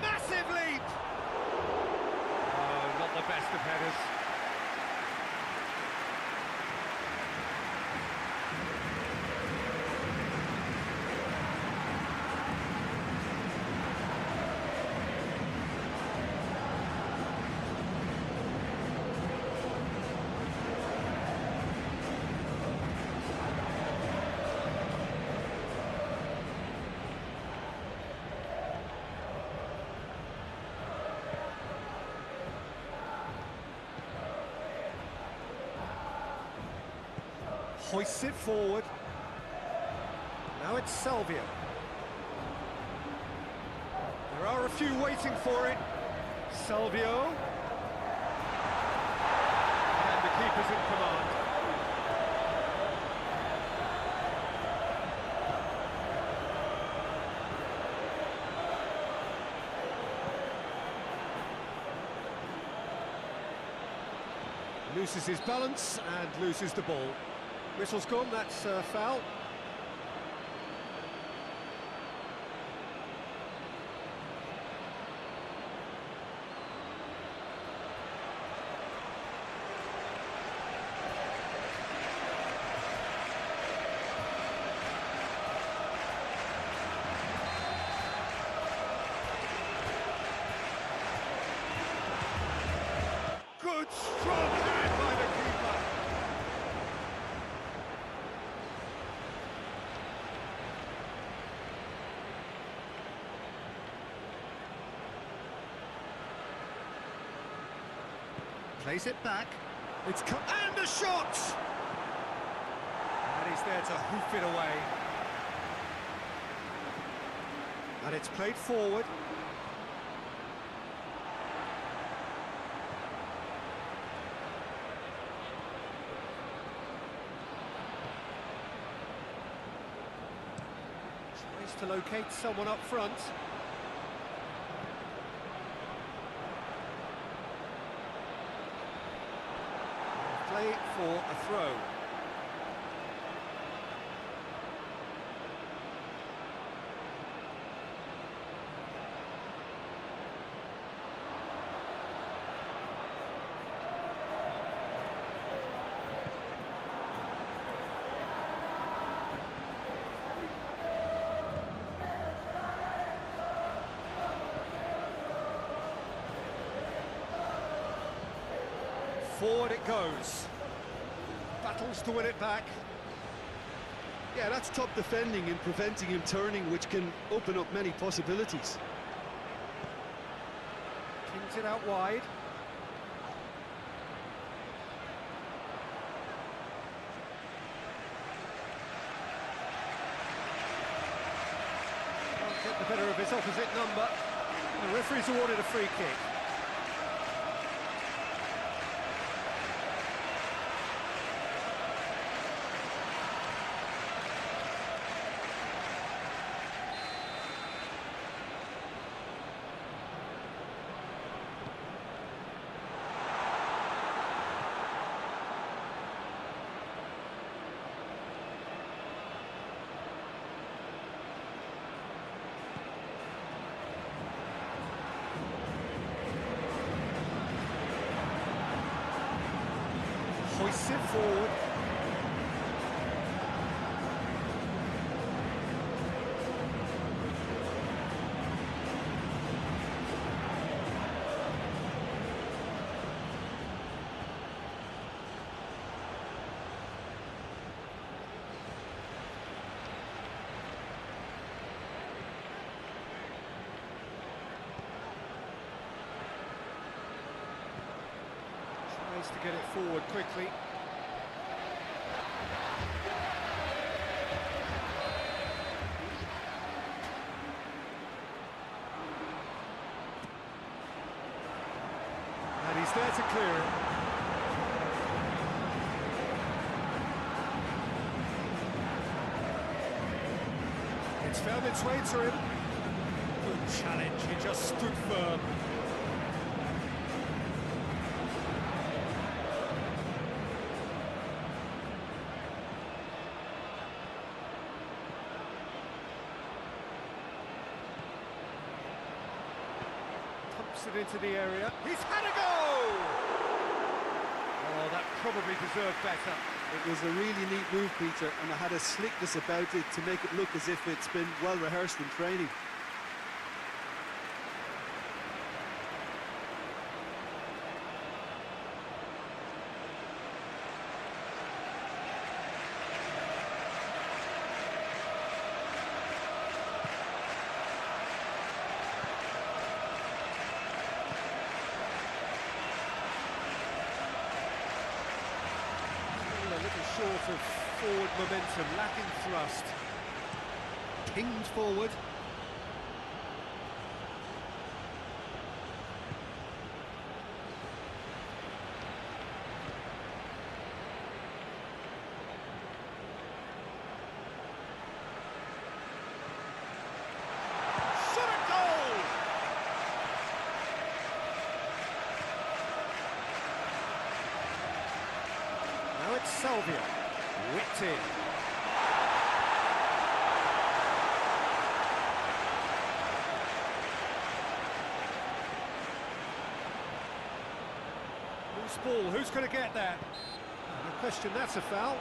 Massive leap! Oh, not the best of headers. Hoists it forward. Now it's Salvio. There are a few waiting for it. Salvio. And the keeper's in command. Loses his balance and loses the ball. Whistle's gone, that's a foul. Good strong hand by the keeper. Plays it back. It's and a shot. And he's there to hoof it away. And it's played forward. To locate someone up front. Play for a throw. Forward it goes. Battles to win it back. Yeah, that's top defending and preventing him turning, which can open up many possibilities. Kings it out wide. Can't get the better of his opposite number. The referee's awarded a free kick. Hoists it forward. Tries to get it forward quickly. And he's there to clear it. It's found its way to him. Good challenge, he just stood firm. Pumps it into the area. He's had a go! Oh, that probably deserved better. It was a really neat move, Peter, and it had a slickness about it to make it look as if it's been well rehearsed in training. A little short of forward momentum, lacking thrust. Pinged forward. Salvia, whipped in. Loose ball, who's going to get that? No question, that's a foul.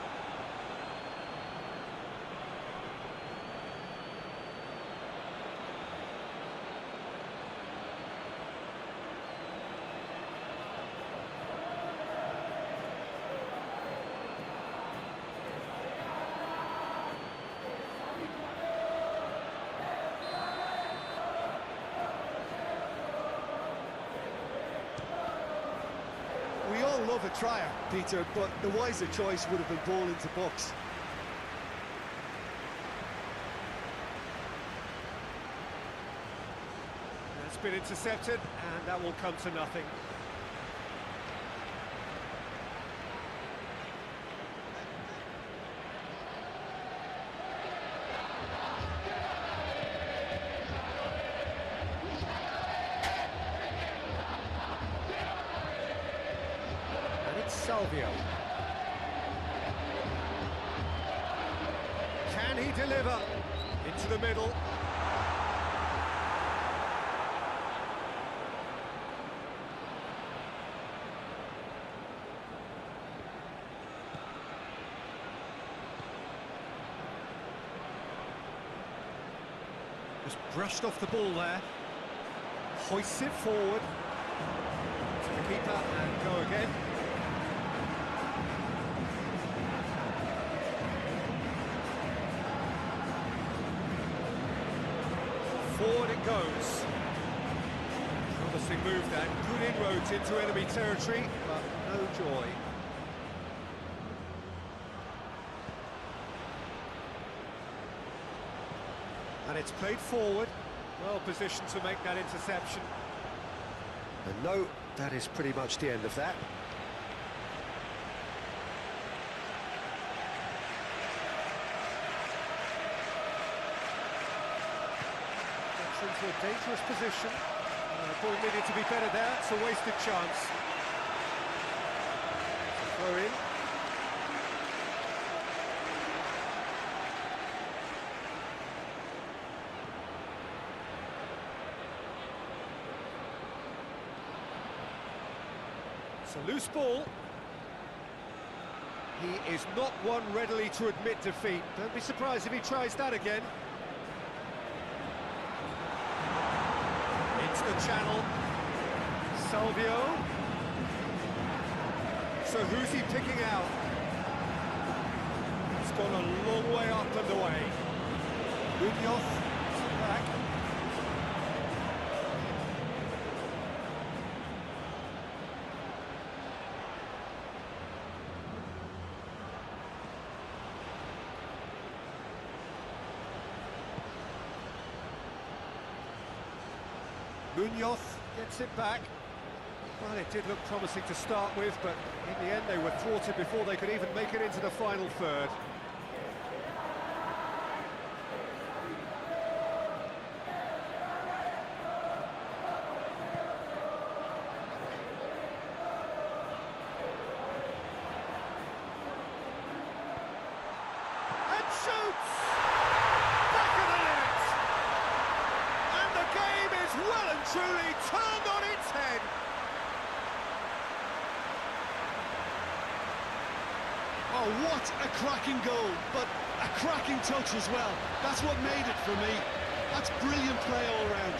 Love a trier, Peter, but the wiser choice would have been ball into box. That's been intercepted, and that will come to nothing. Salvio. Can he deliver? Into the middle. Just brushed off the ball there. Hoists it forward. To the keeper and go again. Forward it goes. Promising move then. Good inroads into enemy territory, but no joy. And it's played forward. Well positioned to make that interception. And no, that is pretty much the end of that. Into a dangerous position. Ball needed to be better there. It's a wasted chance. Throw in. It's a loose ball. He is not one readily to admit defeat. Don't be surprised if he tries that again. The channel. Salvio. So who's he picking out? It's gone a long way up and away. Munoz back. Munoz gets it back. Well, it did look promising to start with, but in the end they were thwarted before they could even make it into the final third. And shoots! Back of the net! And the game is well and truly turned on its head. Oh, what a cracking goal, but a cracking touch as well. That's what made it for me. That's brilliant play all round.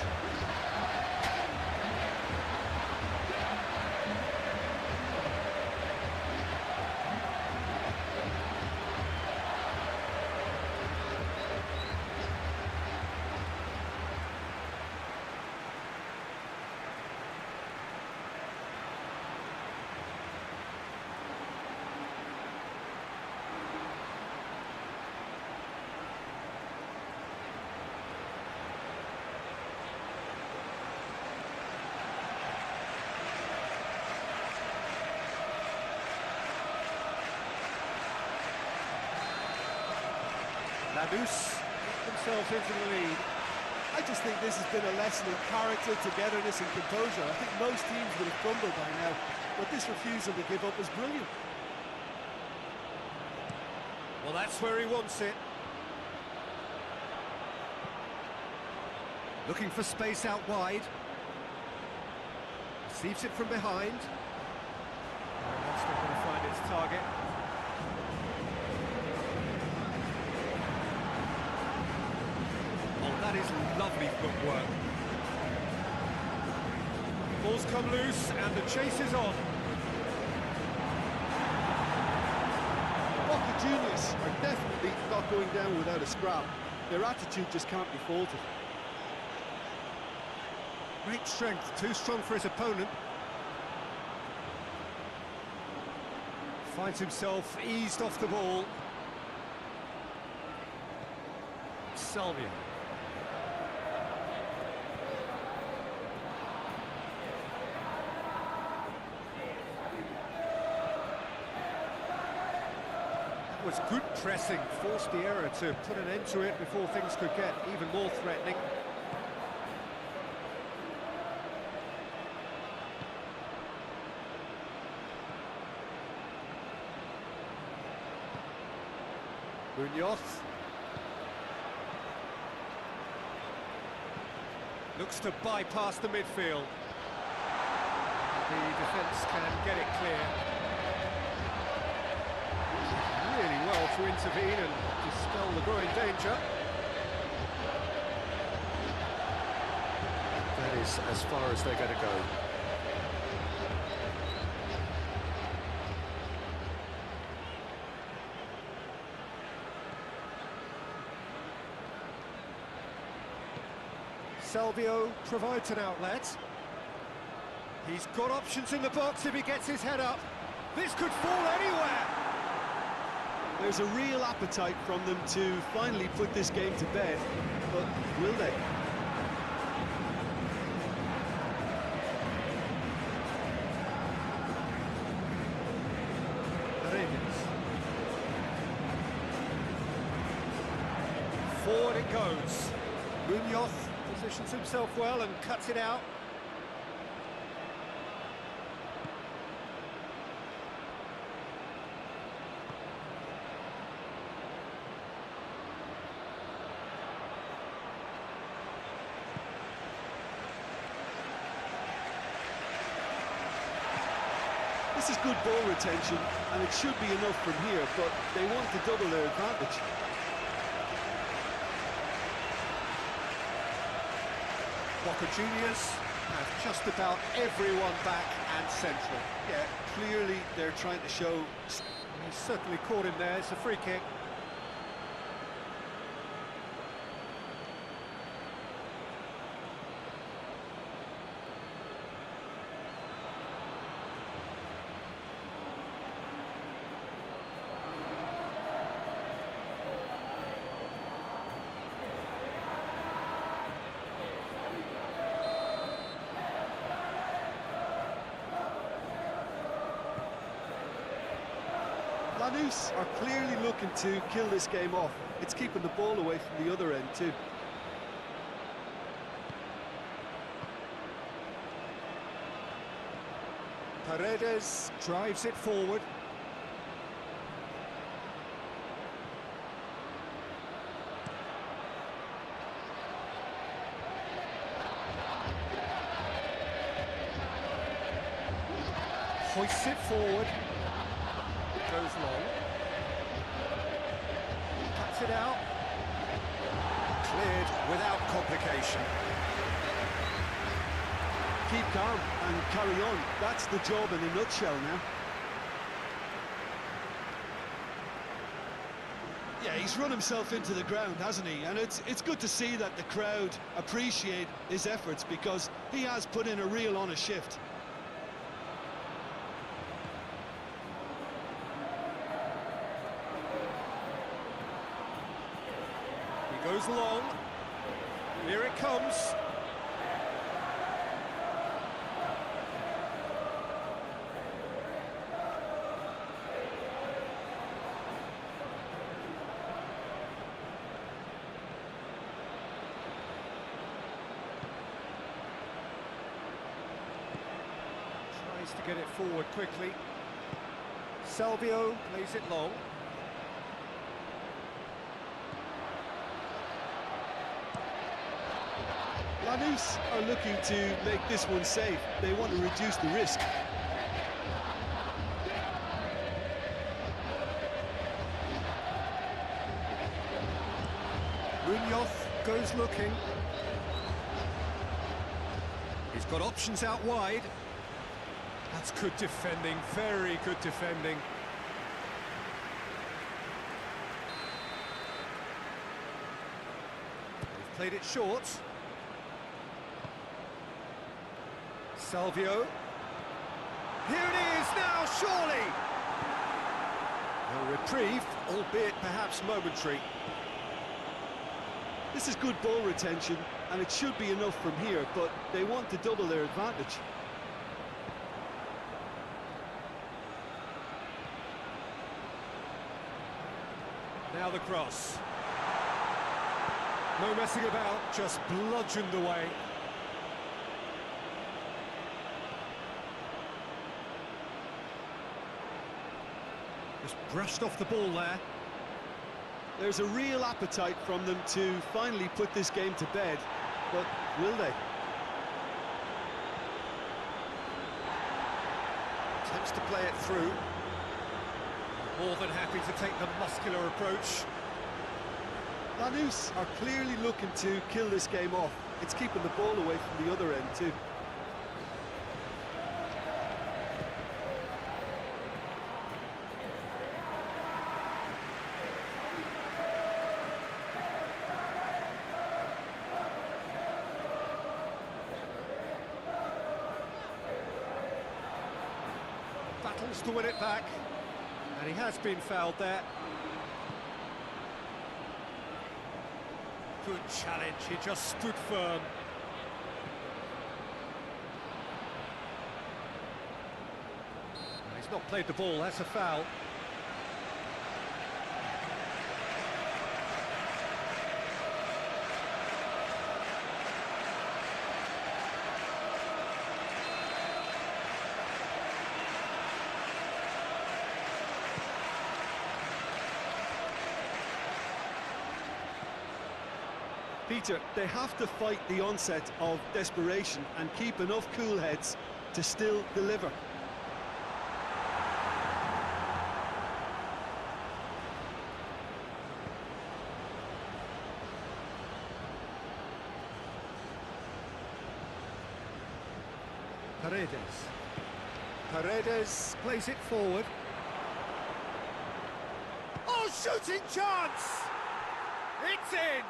Lanús themselves into the lead. I just think this has been a lesson in character, togetherness and composure. I think most teams would have crumbled by now, but this refusal to give up is brilliant. Well, that's where he wants it. Looking for space out wide. Receives it from behind. That's not going to find its target. Oh, that is lovely footwork. Ball's come loose and the chase is on. Boca Juniors are definitely not going down without a scrap. Their attitude just can't be faulted. Great strength, too strong for his opponent. Finds himself eased off the ball. Salvia. That was good pressing, forced the error to put an end to it before things could get even more threatening. Munoz looks to bypass the midfield. The defence can get it clear. Really well to intervene and dispel the growing danger. That is as far as they're going to go. Salvio provides an outlet. He's got options in the box if he gets his head up. This could fall anywhere. There's a real appetite from them to finally put this game to bed, but will they? Forward it goes. Munoz positions himself well and cuts it out. This is good ball retention, and it should be enough from here, but they want to double their advantage. Boca Juniors have just about everyone back and central. Yeah, clearly they're trying to show... He's certainly caught him there, it's a free kick. Lanús are clearly looking to kill this game off. It's keeping the ball away from the other end too. Paredes drives it forward. Hoists it forward. Goes long. Cuts it out. Cleared without complication. Keep calm and carry on. That's the job in a nutshell now. Yeah, he's run himself into the ground, hasn't he? And it's good to see that the crowd appreciate his efforts, because he has put in a real honest shift. Goes long. Here it comes. Needs to get it forward quickly. Salvio plays it long. Lanús are looking to make this one safe. They want to reduce the risk. Munoz goes looking. He's got options out wide. That's good defending, very good defending. They've played it short. Salvio. Here it is now, surely! A reprieve, albeit perhaps momentary. This is good ball retention, and it should be enough from here, but they want to double their advantage. Now the cross. No messing about, just bludgeoned away. Just brushed off the ball there. There's a real appetite from them to finally put this game to bed, but will they? Attempts to play it through. More than happy to take the muscular approach. Lanús are clearly looking to kill this game off. It's keeping the ball away from the other end too. Battles to win it back, and he has been fouled there. Good challenge, he just stood firm. He's not played the ball, that's a foul. Peter, they have to fight the onset of desperation and keep enough cool heads to still deliver. Paredes plays it forward. Oh, shooting chance! It's in!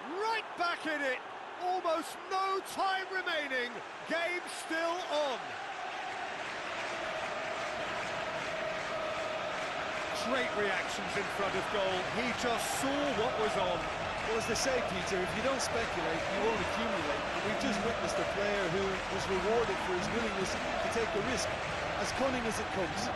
Right back in it! Almost no time remaining. Game still on. Great reactions in front of goal. He just saw what was on. Well, as they say, Peter, if you don't speculate, you won't accumulate. And we've just witnessed a player who was rewarded for his willingness to take the risk, as cunning as it comes.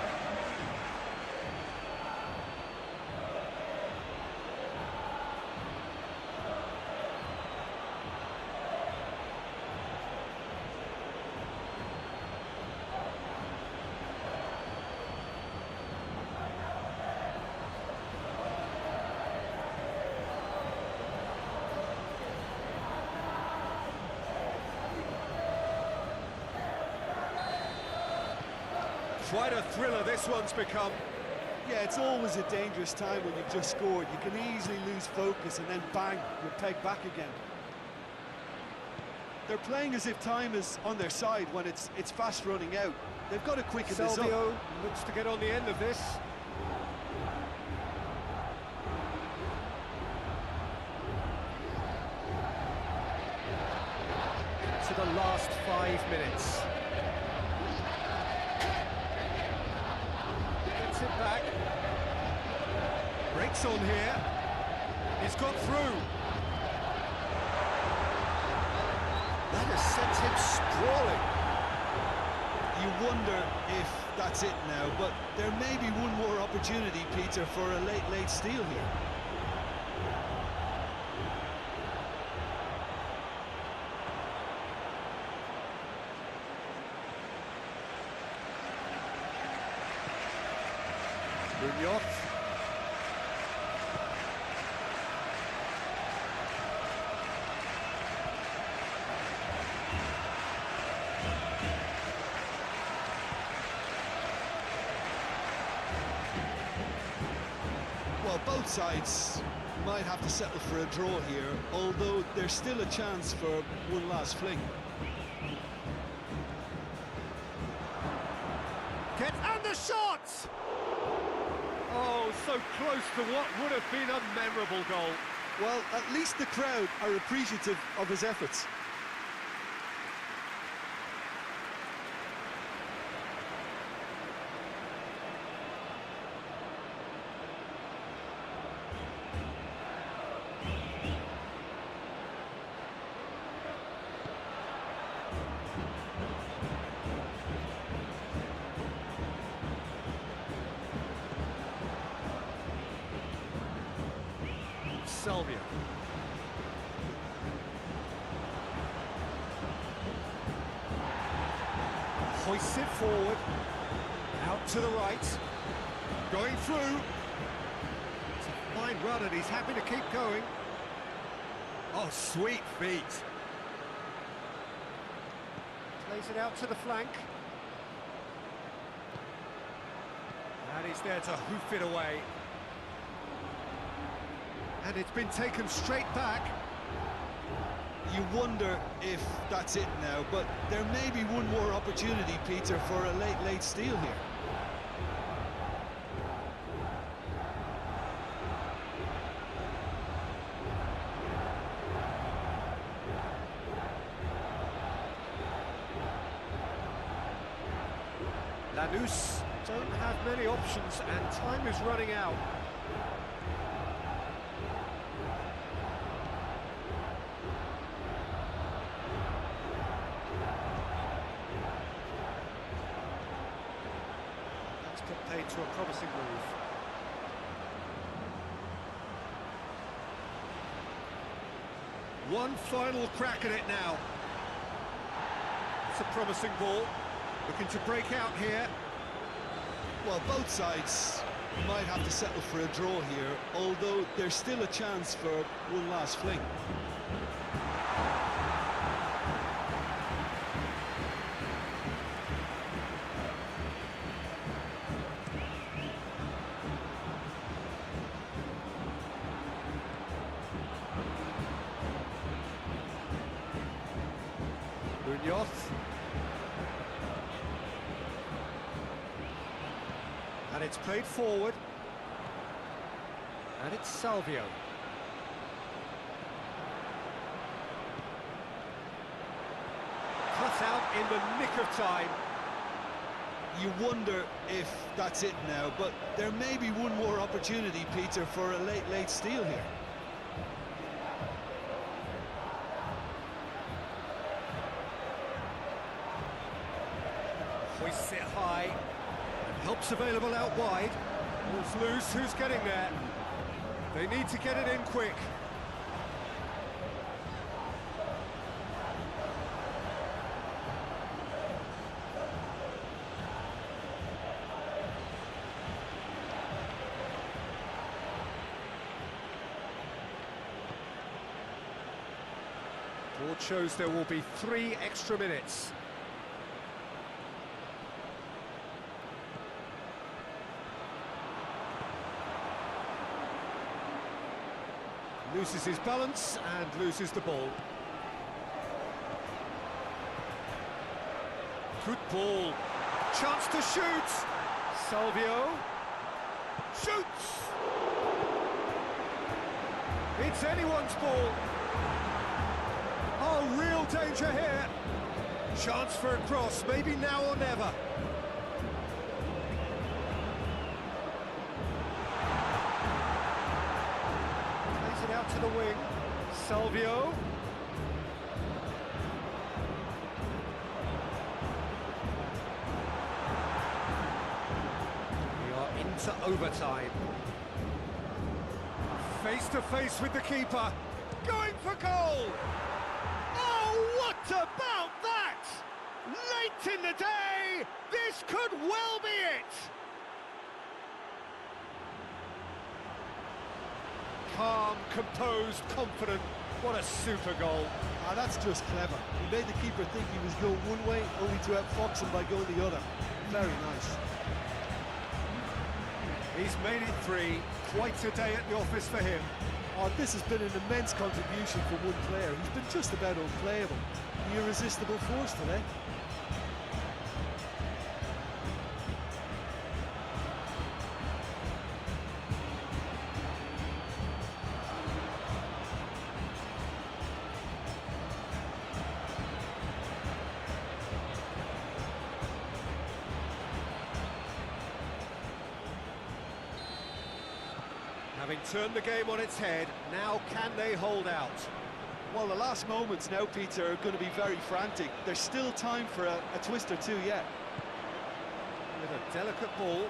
Quite a thriller this one's become. Yeah, it's always a dangerous time when you've just scored. You can easily lose focus and then bang, you're pegged back again. They're playing as if time is on their side when it's fast running out. They've got to quicken this up. Salvio looks to get on the end of this. To the last 5 minutes. Gets it back. Breaks on here. He's got through. That has sent him sprawling. You wonder if that's it now, but there may be one more opportunity, Peter, for a late steal here. Munoz. Well, both sides might have to settle for a draw here, although there's still a chance for one last fling. And the shot! Oh, so close to what would have been a memorable goal. Well, at least the crowd are appreciative of his efforts. Salvia. Hoists it forward. Out to the right. Going through. It's a fine run and he's happy to keep going. Oh, sweet feet. Plays it out to the flank. And he's there to hoof it away. And it's been taken straight back. You wonder if that's it now, but there may be one more opportunity, Peter, for a late steal here. Lanús don't have many options and time is running out. Paid to a promising move. One final crack at it now. It's a promising ball. Looking to break out here. Well, both sides might have to settle for a draw here, although there's still a chance for one last fling. Munoz. And it's played forward. And it's Salvio. Cut out in the nick of time. You wonder if that's it now, but there may be one more opportunity, Peter, for a late steal here. Hoists it high, and help's available out wide. Ball's loose, who's getting there? They need to get it in quick. Board shows there will be 3 extra minutes. Loses his balance and loses the ball. Good ball. Chance to shoot. Salvio. Shoots. It's anyone's ball. Oh, real danger here. Chance for a cross, maybe now or never. Out to the wing, Salvio. We are into overtime. Face to face with the keeper, going for goal! Oh, what about that? Late in the day, this could well be it! Calm, composed, confident. What a super goal. Ah, that's just clever. He made the keeper think he was going one way, only to outfox him by going the other. Very nice. He's made it 3. Quite a day at the office for him. Oh, this has been an immense contribution for one player. He's been just about unplayable. The irresistible force today. Having turned the game on its head, now can they hold out? Well, the last moments now, Peter, are going to be very frantic. There's still time for a twist or two yet. With a delicate ball.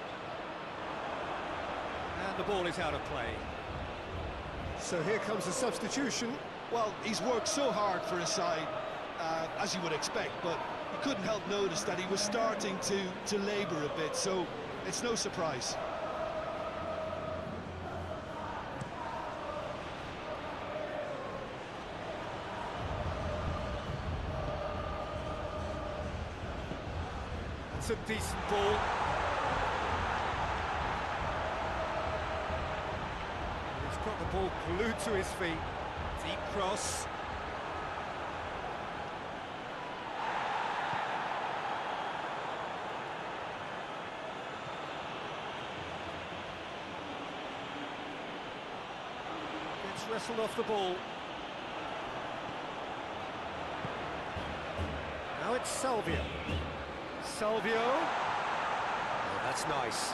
And the ball is out of play. So here comes the substitution. Well, he's worked so hard for his side, as you would expect, but he couldn't help notice that he was starting to labour a bit, so it's no surprise. It's a decent ball. He's got the ball glued to his feet. Deep cross. Gets wrestled off the ball. Now it's Salvio. Salvio. Oh, that's nice.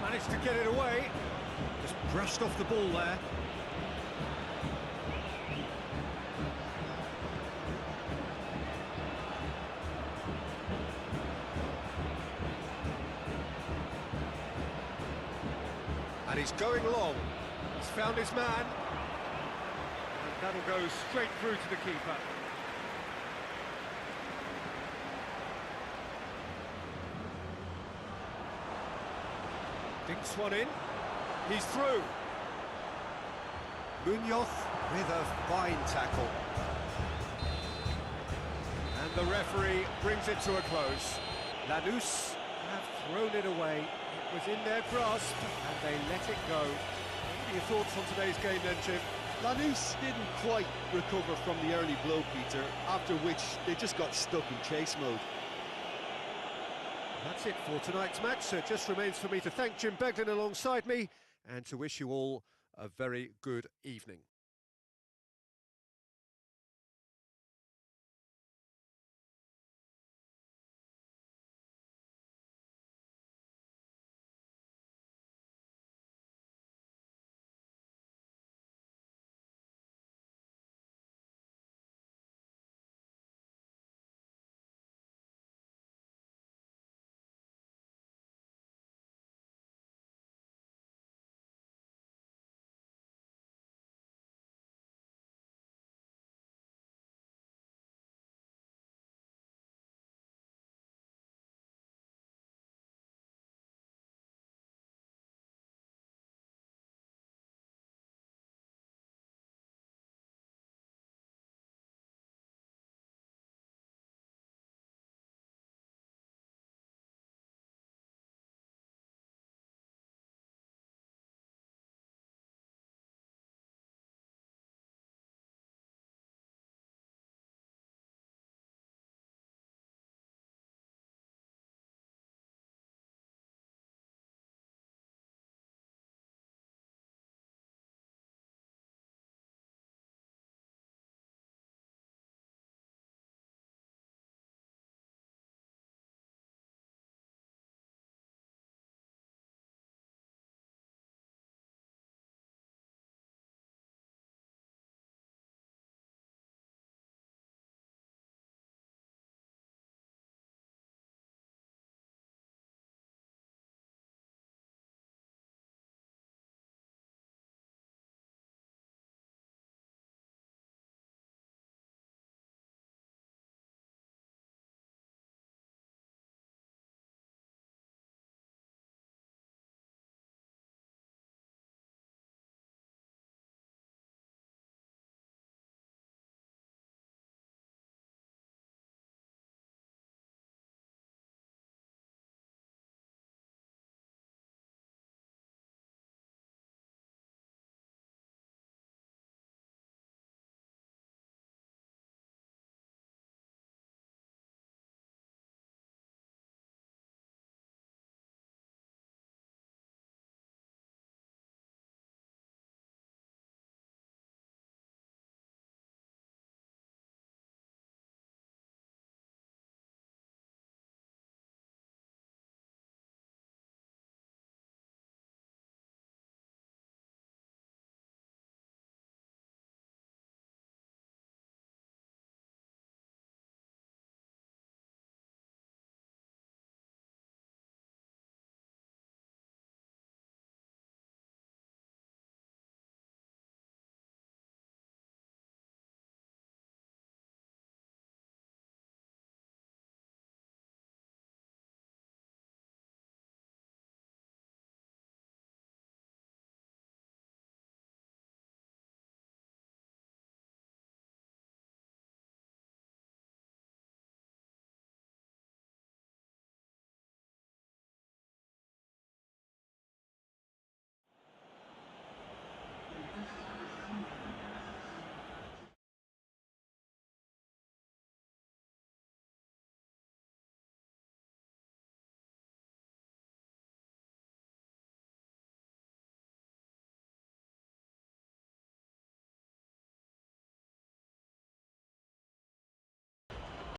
Managed to get it away. Just brushed off the ball there. And he's going long. He's found his man. And that'll go straight through to the keeper. Dinks one in. He's through. Munoz with a fine tackle. And the referee brings it to a close. Lanús have thrown it away. It was in their grasp and they let it go. What are your thoughts on today's game then, Jim? Lanús didn't quite recover from the early blow, Peter, after which they just got stuck in chase mode. That's it for tonight's match, so it just remains for me to thank Jim Beglin alongside me and to wish you all a very good evening.